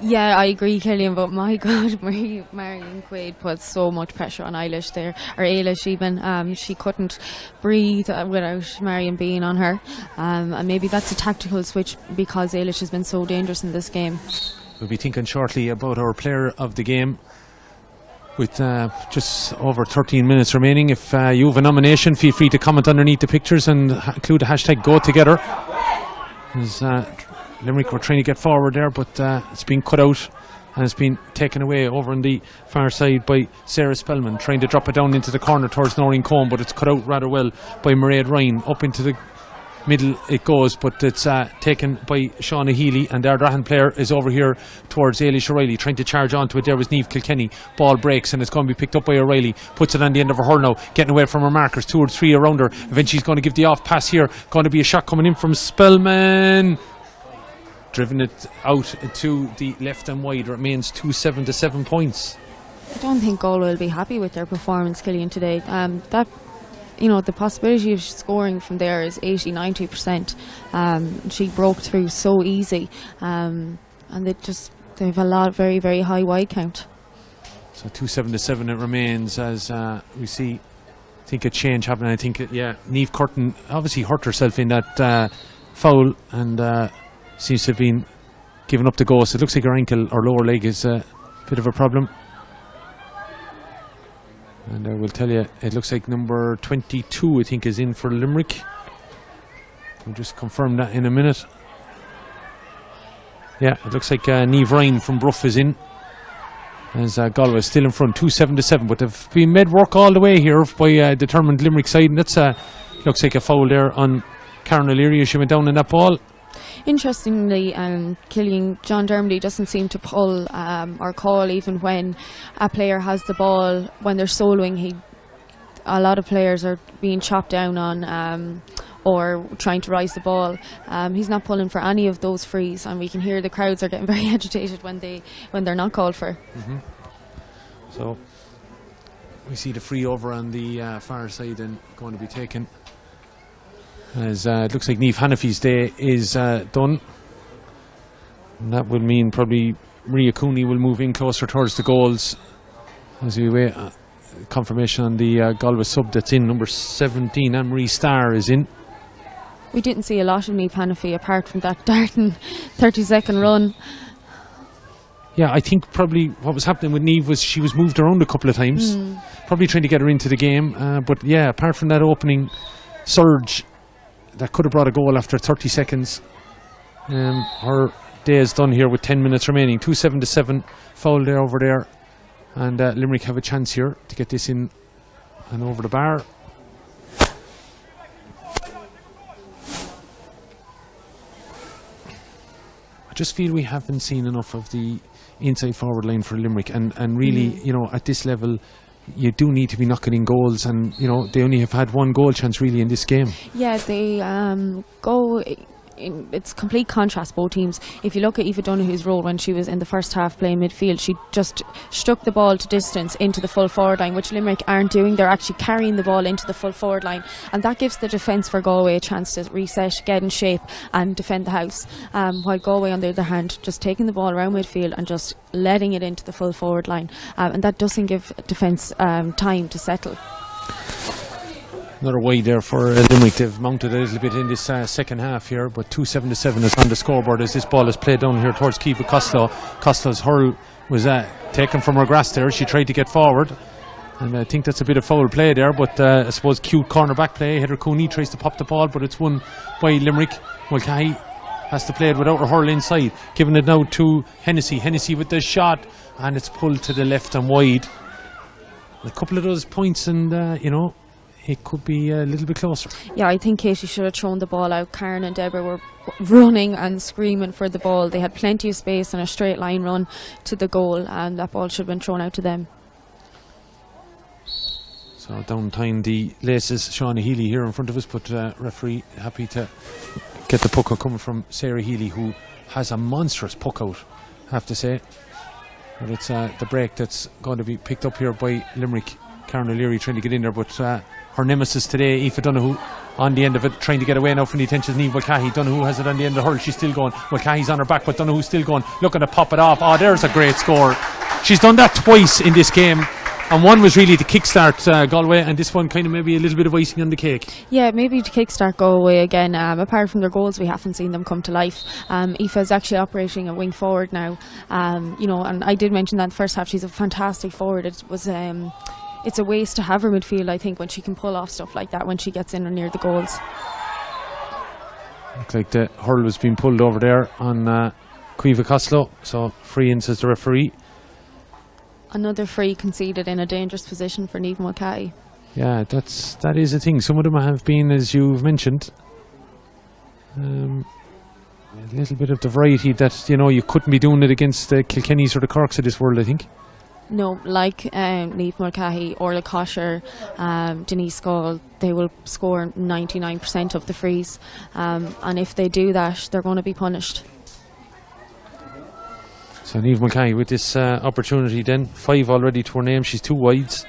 Yeah, I agree, Killian, but my God, Marion Quaid put so much pressure on Eilish there, or Ailish even. She couldn't breathe without Marion being on her, and maybe that's a tactical switch because Ailish has been so dangerous in this game. We'll be thinking shortly about our player of the game with just over 13 minutes remaining. If you have a nomination, feel free to comment underneath the pictures and include the hashtag #GoTogether. As Limerick were trying to get forward there, but it's been cut out and it's been taken away over on the far side by Sarah Spellman, trying to drop it down into the corner towards Noreen Combe, but it's cut out rather well by Mairead Ryan. Up into the middle it goes, but it's taken by Shauna Healy, and the Ardrahan player is over here towards Ailish O'Reilly, trying to charge onto it. There was Niamh Kilkenny. Ball breaks and it's going to be picked up by O'Reilly, puts it on the end of her now, getting away from her markers, 2 or 3 around her. Eventually she's going to give the off pass here, going to be a shot coming in from Spellman, driven it out to the left and wide. Remains 2-7 to 7 points. I don't think Galway will be happy with their performance, Killian, today. That, you know, the possibility of scoring from there is 80-90%. She broke through so easy, and they've a lot, very, very high wide count. So 2-7 to 7 it remains, as we see, I think, a change happening. I think Niamh Curtin obviously hurt herself in that foul, and seems to have been giving up the ghost. It looks like her ankle or lower leg is a bit of a problem. And I will tell you, it looks like number 22, I think, is in for Limerick. We'll just confirm that in a minute. Yeah, it looks like Niamh Ryan from Bruff is in, as Galway is still in front, 2-7 to 7. But they've been made work all the way here by a determined Limerick side, and that's looks like a foul there on Karen O'Leary as she went down in that ball. Interestingly, Killian, John Dermody doesn't seem to pull or call even when a player has the ball. When they're soloing, a lot of players are being chopped down on or trying to rise the ball. He's not pulling for any of those frees, and we can hear the crowds are getting very agitated when they're not called for. So we see the free over on the far side and going to be taken, as it looks like Niamh Hanafy's day is done, and that will mean probably Maria Cooney will move in closer towards the goals as we wait confirmation on the Galway sub that's in. Number 17, Anne-Marie Starr, is in. We didn't see a lot of Niamh Hanafy apart from that darting 30-second run. Yeah, I think probably what was happening with Niamh was she was moved around a couple of times, probably trying to get her into the game, but yeah, apart from that opening surge that could have brought a goal after 30 seconds. Her day is done here with 10 minutes remaining. 2-7 to 7, foul there over there, and Limerick have a chance here to get this in and over the bar. I just feel we haven't seen enough of the inside forward line for Limerick, and really, you know, at this level you do need to be knocking in goals, and you know they only have had one goal chance really in this game. Yeah, they go it's complete contrast, both teams. If you look at Aoife Donoghue's role when she was in the first half playing midfield, she just struck the ball to distance into the full forward line, which Limerick aren't doing. They're actually carrying the ball into the full forward line, and that gives the defence for Galway a chance to reset, get in shape and defend the house, while Galway on the other hand just taking the ball around midfield and just letting it into the full forward line, and that doesn't give defence time to settle. Another wide there for Limerick. They've mounted a little bit in this second half here, but 2-7 is on the scoreboard as this ball is played down here towards Kiva Costello. Costello's hurl was taken from her grass there. She tried to get forward, and I think that's a bit of foul play there, but I suppose cute cornerback play. Heather Cooney tries to pop the ball, but it's won by Limerick. Mulcahy has to play it without her hurl inside, giving it now to Hennessy. Hennessy with the shot, and it's pulled to the left and wide. A couple of those points, and it could be a little bit closer. Yeah, I think Katie should have thrown the ball out. Karen and Deborah were running and screaming for the ball. They had plenty of space and a straight line run to the goal, and that ball should have been thrown out to them. So down tying the laces, Shauna Healy here in front of us, but referee happy to get the puck out coming from Sarah Healy, who has a monstrous puck out, I have to say. But it's the break that's going to be picked up here by Limerick. Karen O'Leary trying to get in there, but her nemesis today, Aoife Donoghue, on the end of it, trying to get away now from the attention of Niamh Mulcahy. Donoghue has it on the end of the hurl. She's still going. Mulcahy's on her back, but Donoghue's still going, looking to pop it off. Oh, there's a great score. She's done that twice in this game, and one was really to kickstart Galway, and this one kind of maybe a little bit of icing on the cake. Yeah, maybe to kickstart Galway again. Apart from their goals, we haven't seen them come to life. Aoife is actually operating a wing forward now, and I did mention that in the first half. She's a fantastic forward. It was it's a waste to have her midfield, I think, when she can pull off stuff like that when she gets in or near the goals. Looks like the hurl was being pulled over there on Caoimhe Costello, so free in, says the referee. Another free conceded in a dangerous position for Niamh Mulcahy. Yeah, that is a thing. Some of them have been, as you've mentioned, a little bit of the variety that you couldn't be doing it against the Kilkennys or the Corks of this world, I think. No, like Niamh Mulcahy, Orla Kosher, Denise Gall, they will score 99% of the frees, and if they do that, they're going to be punished. So Niamh Mulcahy with this opportunity then, 5 already to her name. She's 2 wides.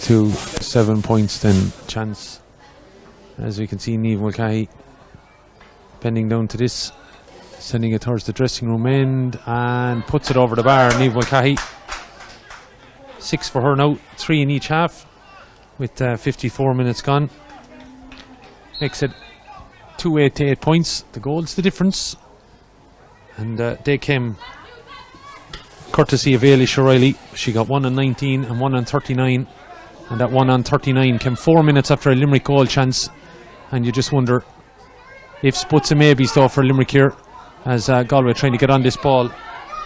to 7 points then chance. As we can see, Niamh Mulcahy bending down to this, sending it towards the dressing room end and puts it over the bar. Niamh Mulcahy, 6 for her now, 3 in each half with 54 minutes gone. Makes it 2-8 to 8 points. The goal's the difference, and they came courtesy of Ailish O'Reilly. She got 1 on 19 and 1 on 39, and that 1 on 39 came 4 minutes after a Limerick goal chance. And you just wonder if sputs and maybes though for Limerick here, as Galway trying to get on this ball,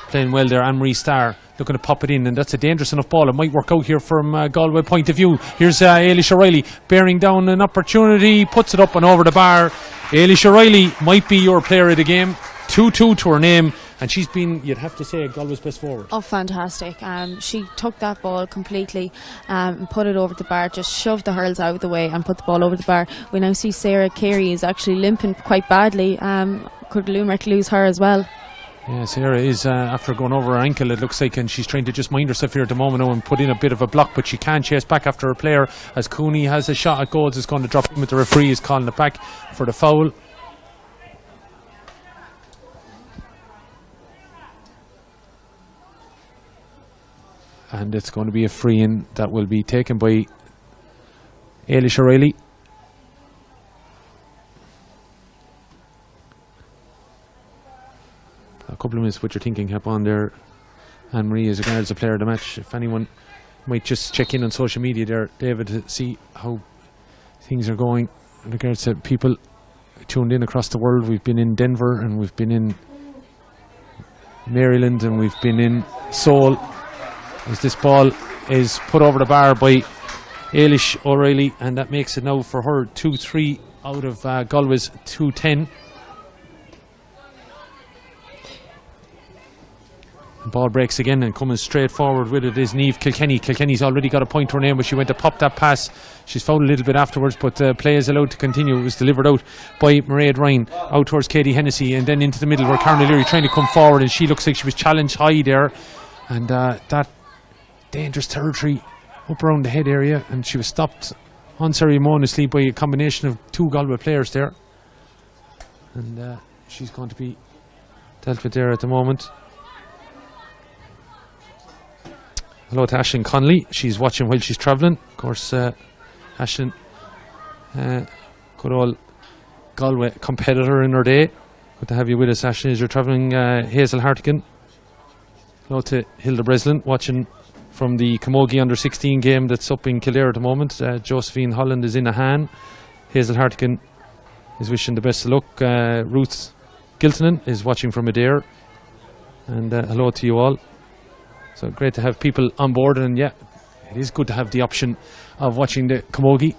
playing well there. Anne-Marie Starr looking to pop it in, and that's a dangerous enough ball. It might work out here from Galway point of view. Here's Ailish O'Reilly bearing down an opportunity, puts it up and over the bar. Ailish O'Reilly might be your player of the game. 2-2 to her name, and she's been, you'd have to say, Galway's best forward. Oh, fantastic. She took that ball completely and put it over the bar, just shoved the hurls out of the way and put the ball over the bar. We now see Sarah Carey is actually limping quite badly. Could Limerick lose her as well? Yeah, Sarah is after going over her ankle, it looks like, and she's trying to just mind herself here at the moment now and put in a bit of a block, but she can't chase back after her player, as Cooney has a shot at goals. It's going to drop in, but the referee is calling it back for the foul. And it's going to be a free in that will be taken by Ailish O'Reilly. A couple of minutes what you're thinking hap on there, Anne-Marie, as regards the player of the match. If anyone might just check in on social media there, David, to see how things are going in regards to people tuned in across the world. We've been in Denver, and we've been in Maryland, and we've been in Seoul, as this ball is put over the bar by Ailish O'Reilly, and that makes it now for her 2-3 out of Galway's 2-10. Ball breaks again, and coming straight forward with it is Niamh Kilkenny. Kilkenny's already got a point to her name, but she went to pop that pass. She's fouled a little bit afterwards, but play is allowed to continue. It was delivered out by Mairead Ryan, out towards Katie Hennessy, and then into the middle where Karen O'Leary trying to come forward, and she looks like she was challenged high there, and that dangerous territory up around the head area, and she was stopped unceremoniously by a combination of two Galway players there, and she's going to be dealt with there at the moment. Hello to Aisling Connolly. She's watching while she's travelling. Of course, Aisling, good old Galway competitor in her day. Good to have you with us, Aisling, as you're travelling. Hazel Hartigan. Hello to Hilda Breslin, watching from the Camogie under-16 game that's up in Kildare at the moment. Josephine Holland is in a hand. Hazel Hartigan is wishing the best of luck. Ruth Giltonen is watching from Adair. And hello to you all. So great to have people on board, and yeah, it is good to have the option of watching the Camogie.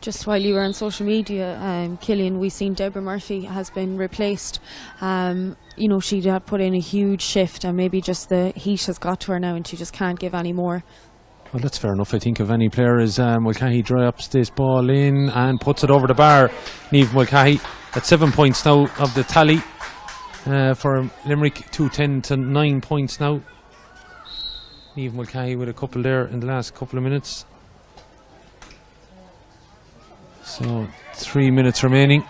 Just while you were on social media, Killian, we've seen Deborah Murphy has been replaced. You know, she had put in a huge shift, and maybe just the heat has got to her now and she just can't give any more. Well, that's fair enough. I think if any player is Mulcahy drops this ball in and puts it over the bar. Niamh Mulcahy at 7 points now of the tally for Limerick, 2-10 to 9 points now. Niamh Mulcahy with a couple there in the last couple of minutes. So 3 minutes remaining,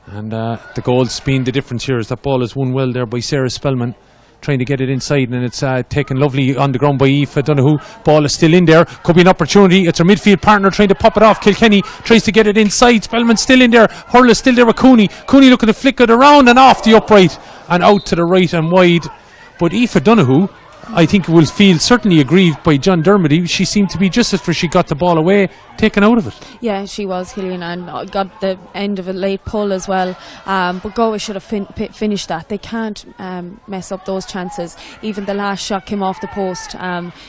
and the goal's been the difference here, as that ball is won well there by Sarah Spellman, trying to get it inside, and it's taken lovely on the ground by Aoife Donoghue. Ball is still in there, could be an opportunity. It's her midfield partner trying to pop it off. Kilkenny tries to get it inside. Spellman still in there. Hurl is still there with Cooney. Cooney looking to flick it around and off the upright and out to the right and wide. But Aoife Donoghue, I think, will feel certainly aggrieved by John Dermody. She seemed to be, just as she got the ball away, taken out of it. Yeah, she was, Killian, and got the end of a late pull as well. But Galway should have finished that. They can't mess up those chances. Even the last shot came off the post.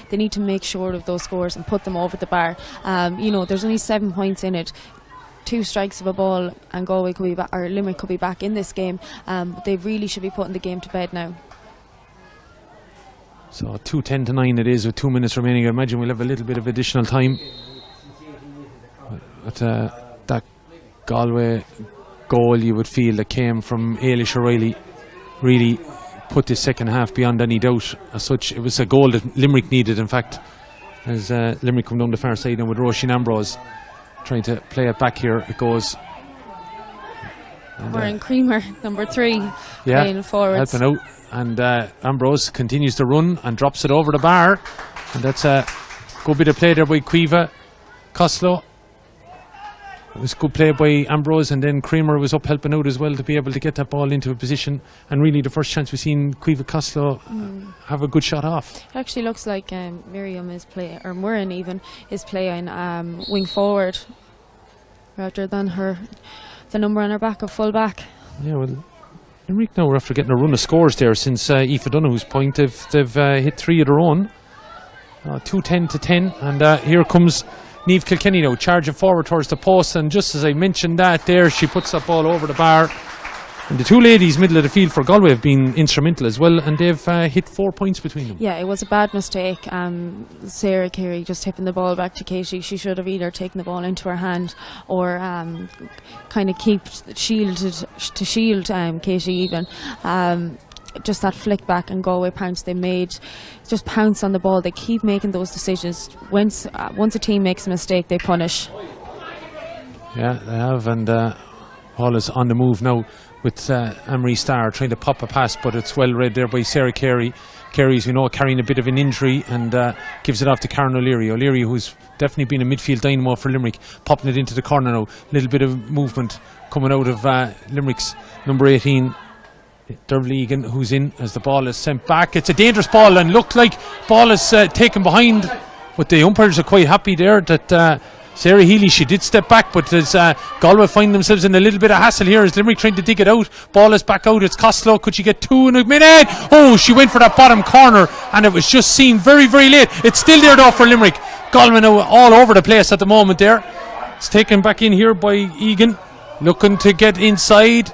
They need to make sure of those scores and put them over the bar. You know, there's only 7 points in it. 2 strikes of a ball and Galway could be back, or Limerick could be back in this game. But they really should be putting the game to bed now. So 2-10 to 9 it is with 2 minutes remaining. I imagine we'll have a little bit of additional time. But that Galway goal, you would feel, that came from Ailish O'Reilly, really put this second half beyond any doubt. As such, it was a goal that Limerick needed, in fact, as Limerick come down the far side, and with Roisin Ambrose trying to play it back here, it goes. Warren Creamer, number 3, playing forwards, helping out. And Ambrose continues to run and drops it over the bar, and that's a good bit of play there by Cueva Costello. It was good play by Ambrose, and then Creamer was up helping out as well to be able to get that ball into a position, and really the first chance we've seen Cueva Costello have a good shot off. It actually looks like Miriam is playing, or Murin even is playing wing forward rather than the number on her back of full back. Yeah, well, Limerick now, after getting a run of scores there since Aoife Donoghue's point, they've hit 3 of their own. 2-10 to 10, and here comes Niamh Kilkenny now, charging forward towards the post, and just as I mentioned that there, she puts that ball over the bar. And the two ladies middle of the field for Galway have been instrumental as well, and they've hit 4 points between them. Yeah, it was a bad mistake. Sarah Carey just tipping the ball back to Katie. She should have either taken the ball into her hand or kind of shield Katie even. Just that flick back and Galway pounce they made, just pounce on the ball. They keep making those decisions. Once a team makes a mistake, they punish. Yeah, they have, and Hall is on the move now with Anne-Marie Starr trying to pop a pass, but it's well read there by Sarah Carey. Carey's, you know, carrying a bit of an injury, and gives it off to Karen O'Leary. O'Leary, who's definitely been a midfield dynamo for Limerick, popping it into the corner now. Little bit of movement coming out of Limerick's number 18, Dermot Egan, who's in as the ball is sent back. It's a dangerous ball, and looked like ball is taken behind, but the umpires are quite happy there that Sarah Healy, she did step back, but as Galway find themselves in a little bit of hassle here as Limerick trying to dig it out. Ball is back out. It's Costello. Could she get 2 in a minute? Oh, she went for that bottom corner, and it was just seen very, very late. It's still there though for Limerick. Galway now all over the place at the moment there. It's taken back in here by Egan, looking to get inside.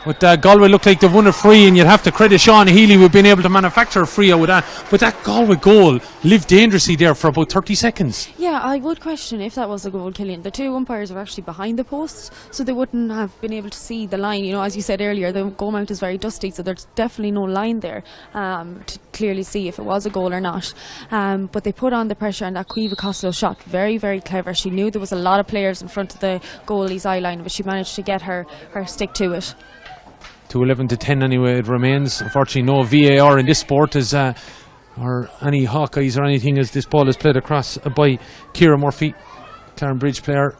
But Galway looked like they've won a free, and you'd have to credit Sean Healy with being able to manufacture a free out of that. But that Galway goal lived dangerously there for about 30 seconds. Yeah, I would question if that was a goal, Killian. The two umpires were actually behind the posts, so they wouldn't have been able to see the line. You know, as you said earlier, the goal mount is very dusty, so there's definitely no line there to clearly see if it was a goal or not. But they put on the pressure, and that Caoimhe Costello shot, very, very clever. She knew there was a lot of players in front of the goalie's eye line, but she managed to get her stick to it. To 11-10 anyway, it remains. Unfortunately, no VAR in this sport or any Hawkeyes or anything, as this ball is played across by Ciara Murphy, Clarenbridge player,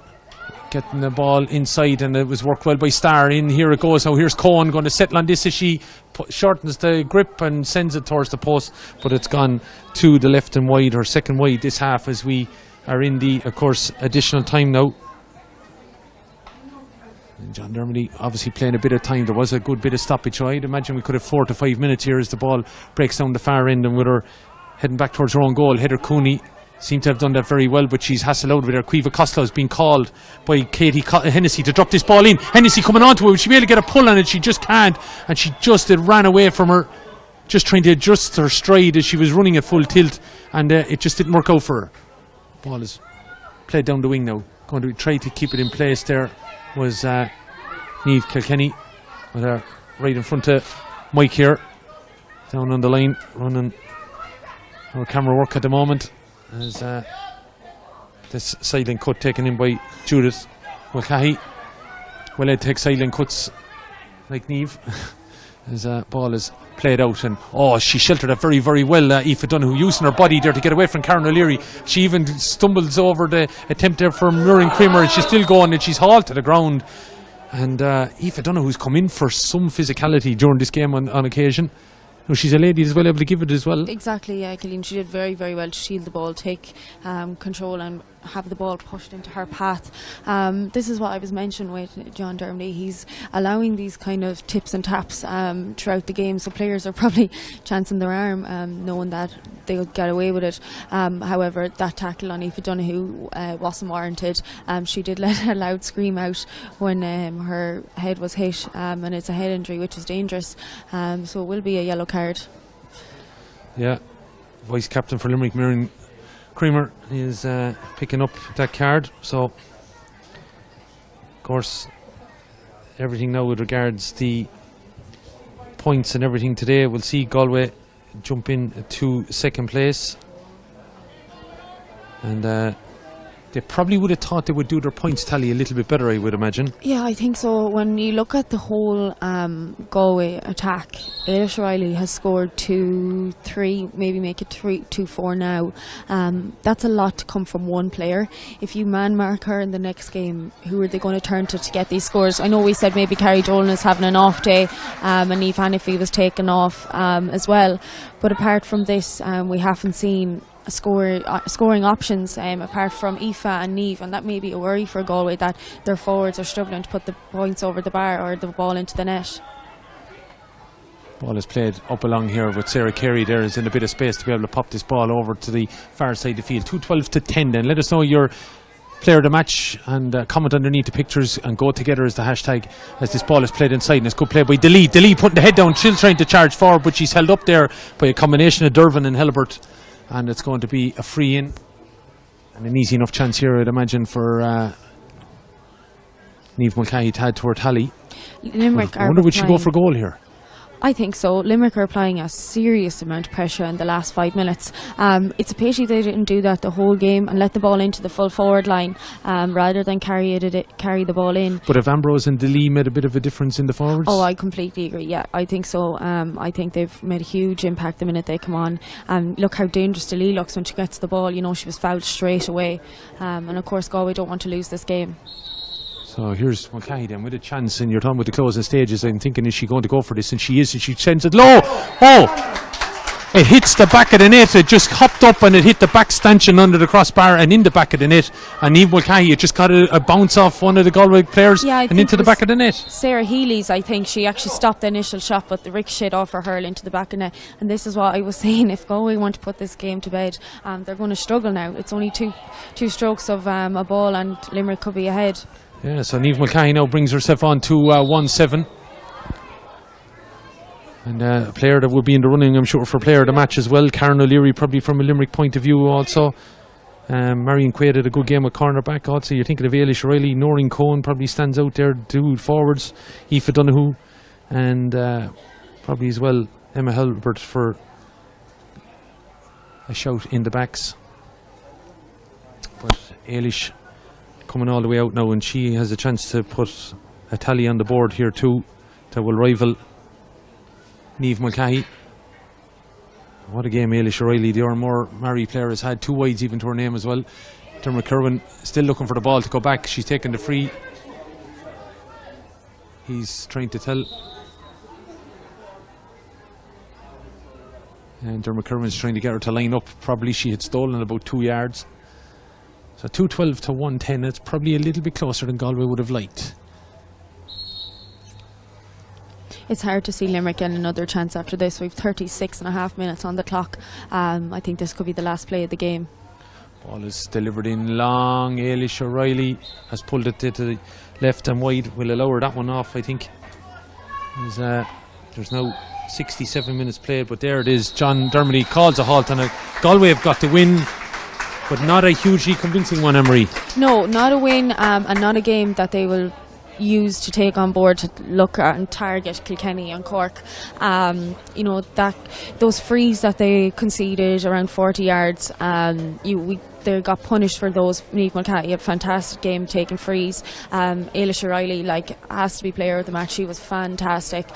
getting the ball inside, and it was worked well by Starr. In here it goes. Now here's Cohen going to settle on this as she shortens the grip and sends it towards the post, but it's gone to the left and wide, or second wide this half, as we are in the, of course, additional time now. And John Dermody obviously playing a bit of time. There was a good bit of stoppage. I'd imagine we could have 4 to 5 minutes here as the ball breaks down the far end, and with her heading back towards her own goal. Heather Cooney seemed to have done that very well, but she's hassled out with her. Caoimhe Costello has been called by Katie Hennessy to drop this ball in. Hennessy coming onto it. Would she be able to get a pull on it? She just can't, and she just ran away from her, just trying to adjust her stride as she was running at full tilt, and it just didn't work out for her. Ball is played down the wing now. Going to try to keep it in place there was Niamh Kilkenny, with her right in front of Mike here, down on the line, running our camera work at the moment, as this sideline cut taken in by Judith Mulcahy. Well, Ed takes sideline cuts like Niamh as ball is played out, and she sheltered it very, very well, Aoife Donoghue, using her body there to get away from Karen O'Leary. She even stumbles over the attempt there from Muireann Creamer, and she's still going, and she's hauled to the ground. And Aoife Donoghue's come in for some physicality during this game on occasion. No, she's a lady as well, able to give it as well. Exactly, yeah, Killian. She did very, very well to shield the ball, take control, and have the ball pushed into her path. This is what I was mentioning with John Dermody. He's allowing these kind of tips and taps throughout the game, so players are probably chancing their arm, knowing that they'll get away with it. However, that tackle on Aoife Donoghue wasn't warranted. She did let a loud scream out when her head was hit, and it's a head injury, which is dangerous. So it will be a yellow card. Yeah, vice captain for Limerick, Muireann Creamer, is picking up that card. So, of course, everything now with regards the points and everything today, we'll see Galway jump in to second place, and they probably would have thought they would do their points tally a little bit better, I would imagine. Yeah, I think so. When you look at the whole Galway attack, Ailish O'Reilly has scored 2-3, maybe make it 2-4 now. That's a lot to come from one player. If you man mark her in the next game, who are they going to turn to get these scores? I know we said maybe Carrie Dolan is having an off day, and Niamh Hannifey was taken off as well. But apart from this, we haven't seen scoring options apart from Aoife and Niamh, and that may be a worry for Galway, that their forwards are struggling to put the points over the bar or the ball into the net. Ball is played up along here with Sarah Carey. There is in a bit of space to be able to pop this ball over to the far side of the field. 2-12-10 then. Let us know your player of the match and comment underneath the pictures, and go together as the hashtag as this ball is played inside, and it's good play by Delee. Delee putting the head down, still trying to charge forward, but she's held up there by a combination of Dervin and Hellebert. And it's going to be a free in, and an easy enough chance here, I'd imagine, for Niamh Mulcahy to add to her tally. Limerick I wonder would she go for goal here? I think so. Limerick are applying a serious amount of pressure in the last 5 minutes. It's a pity they didn't do that the whole game and let the ball into the full forward line rather than carry the ball in. But have Ambrose and Delee made a bit of a difference in the forwards? Oh, I completely agree. Yeah, I think so. I think they've made a huge impact the minute they come on. Look how dangerous Delee looks when she gets the ball. You know, she was fouled straight away. And of course, Galway don't want to lose this game. So here's Mulcahy then with a chance, and you're talking about the closing stages. I'm thinking, is she going to go for this? And she is, and she sends it low. Oh! It hits the back of the net. It just hopped up and it hit the back stanchion under the crossbar and in the back of the net. And Niamh Mulcahy, it just got a bounce off one of the Galway players and into the back of the net. Sarah Healy's, I think she actually stopped the initial shot, but the ricocheted off her hurl into the back of the net. And this is what I was saying, if Galway want to put this game to bed, they're going to struggle now. It's only two strokes of a ball and Limerick could be ahead. Yeah, so Niamh Mulcahy now brings herself on to 1-7. And a player that would be in the running, I'm sure, for player of the match as well. Karen O'Leary, probably from a Limerick point of view also. Marion Quaid had a good game at cornerback also. You're thinking of Ailish O'Reilly. Noreen Cohen probably stands out there. Two forwards, Aoife Donoghue, and probably as well Emma Halbert for a shout in the backs. But Ailish coming all the way out now, and she has a chance to put a tally on the board here too that will rival Niamh Mulcahy. What a game Ailish O'Reilly, the Ormore Mary player, has had. 2 wides even to her name as well. Dermot Kerwin still looking for the ball to go back. She's taking the free. He's trying to tell. And Dermot Kerwin's trying to get her to line up. Probably she had stolen about 2 yards. So 212 to 110. It's probably a little bit closer than Galway would have liked. It's hard to see Limerick getting another chance after this. We've 36.5 minutes on the clock. I think this could be the last play of the game. Ball is delivered in long. Ailish O'Reilly has pulled it to the left and wide. Will allow her that one off, I think. There's now 67 minutes played, but there it is. John Dermody calls a halt on it. Galway have got the win, but not a hugely convincing one, Emery. No, not a win, and not a game that they will use to take on board to look at and target Kilkenny and Cork. You know, that those frees that they conceded around 40 yards, they got punished for those. Niamh Mulcahy had a fantastic game taking frees. Ailish O'Reilly has to be player of the match. She was fantastic.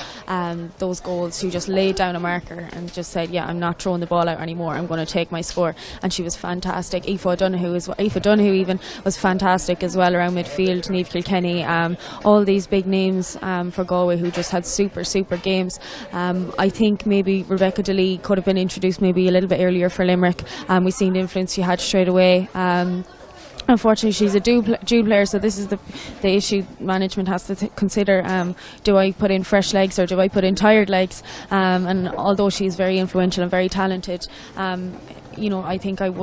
Those goals, she just laid down a marker and just said, yeah, I'm not throwing the ball out anymore, I'm going to take my score. And she was fantastic. Aoife Donoghue even was fantastic as well around midfield. Niamh Kilkenny, all these big names for Galway who just had super games. I think maybe Rebecca Delee could have been introduced maybe a little bit earlier for Limerick. We've seen the influence she had straight away. Unfortunately, she's a dual player, so this is the issue management has to consider. Do I put in fresh legs or do I put in tired legs? And although she's very influential and very talented, you know, I think I would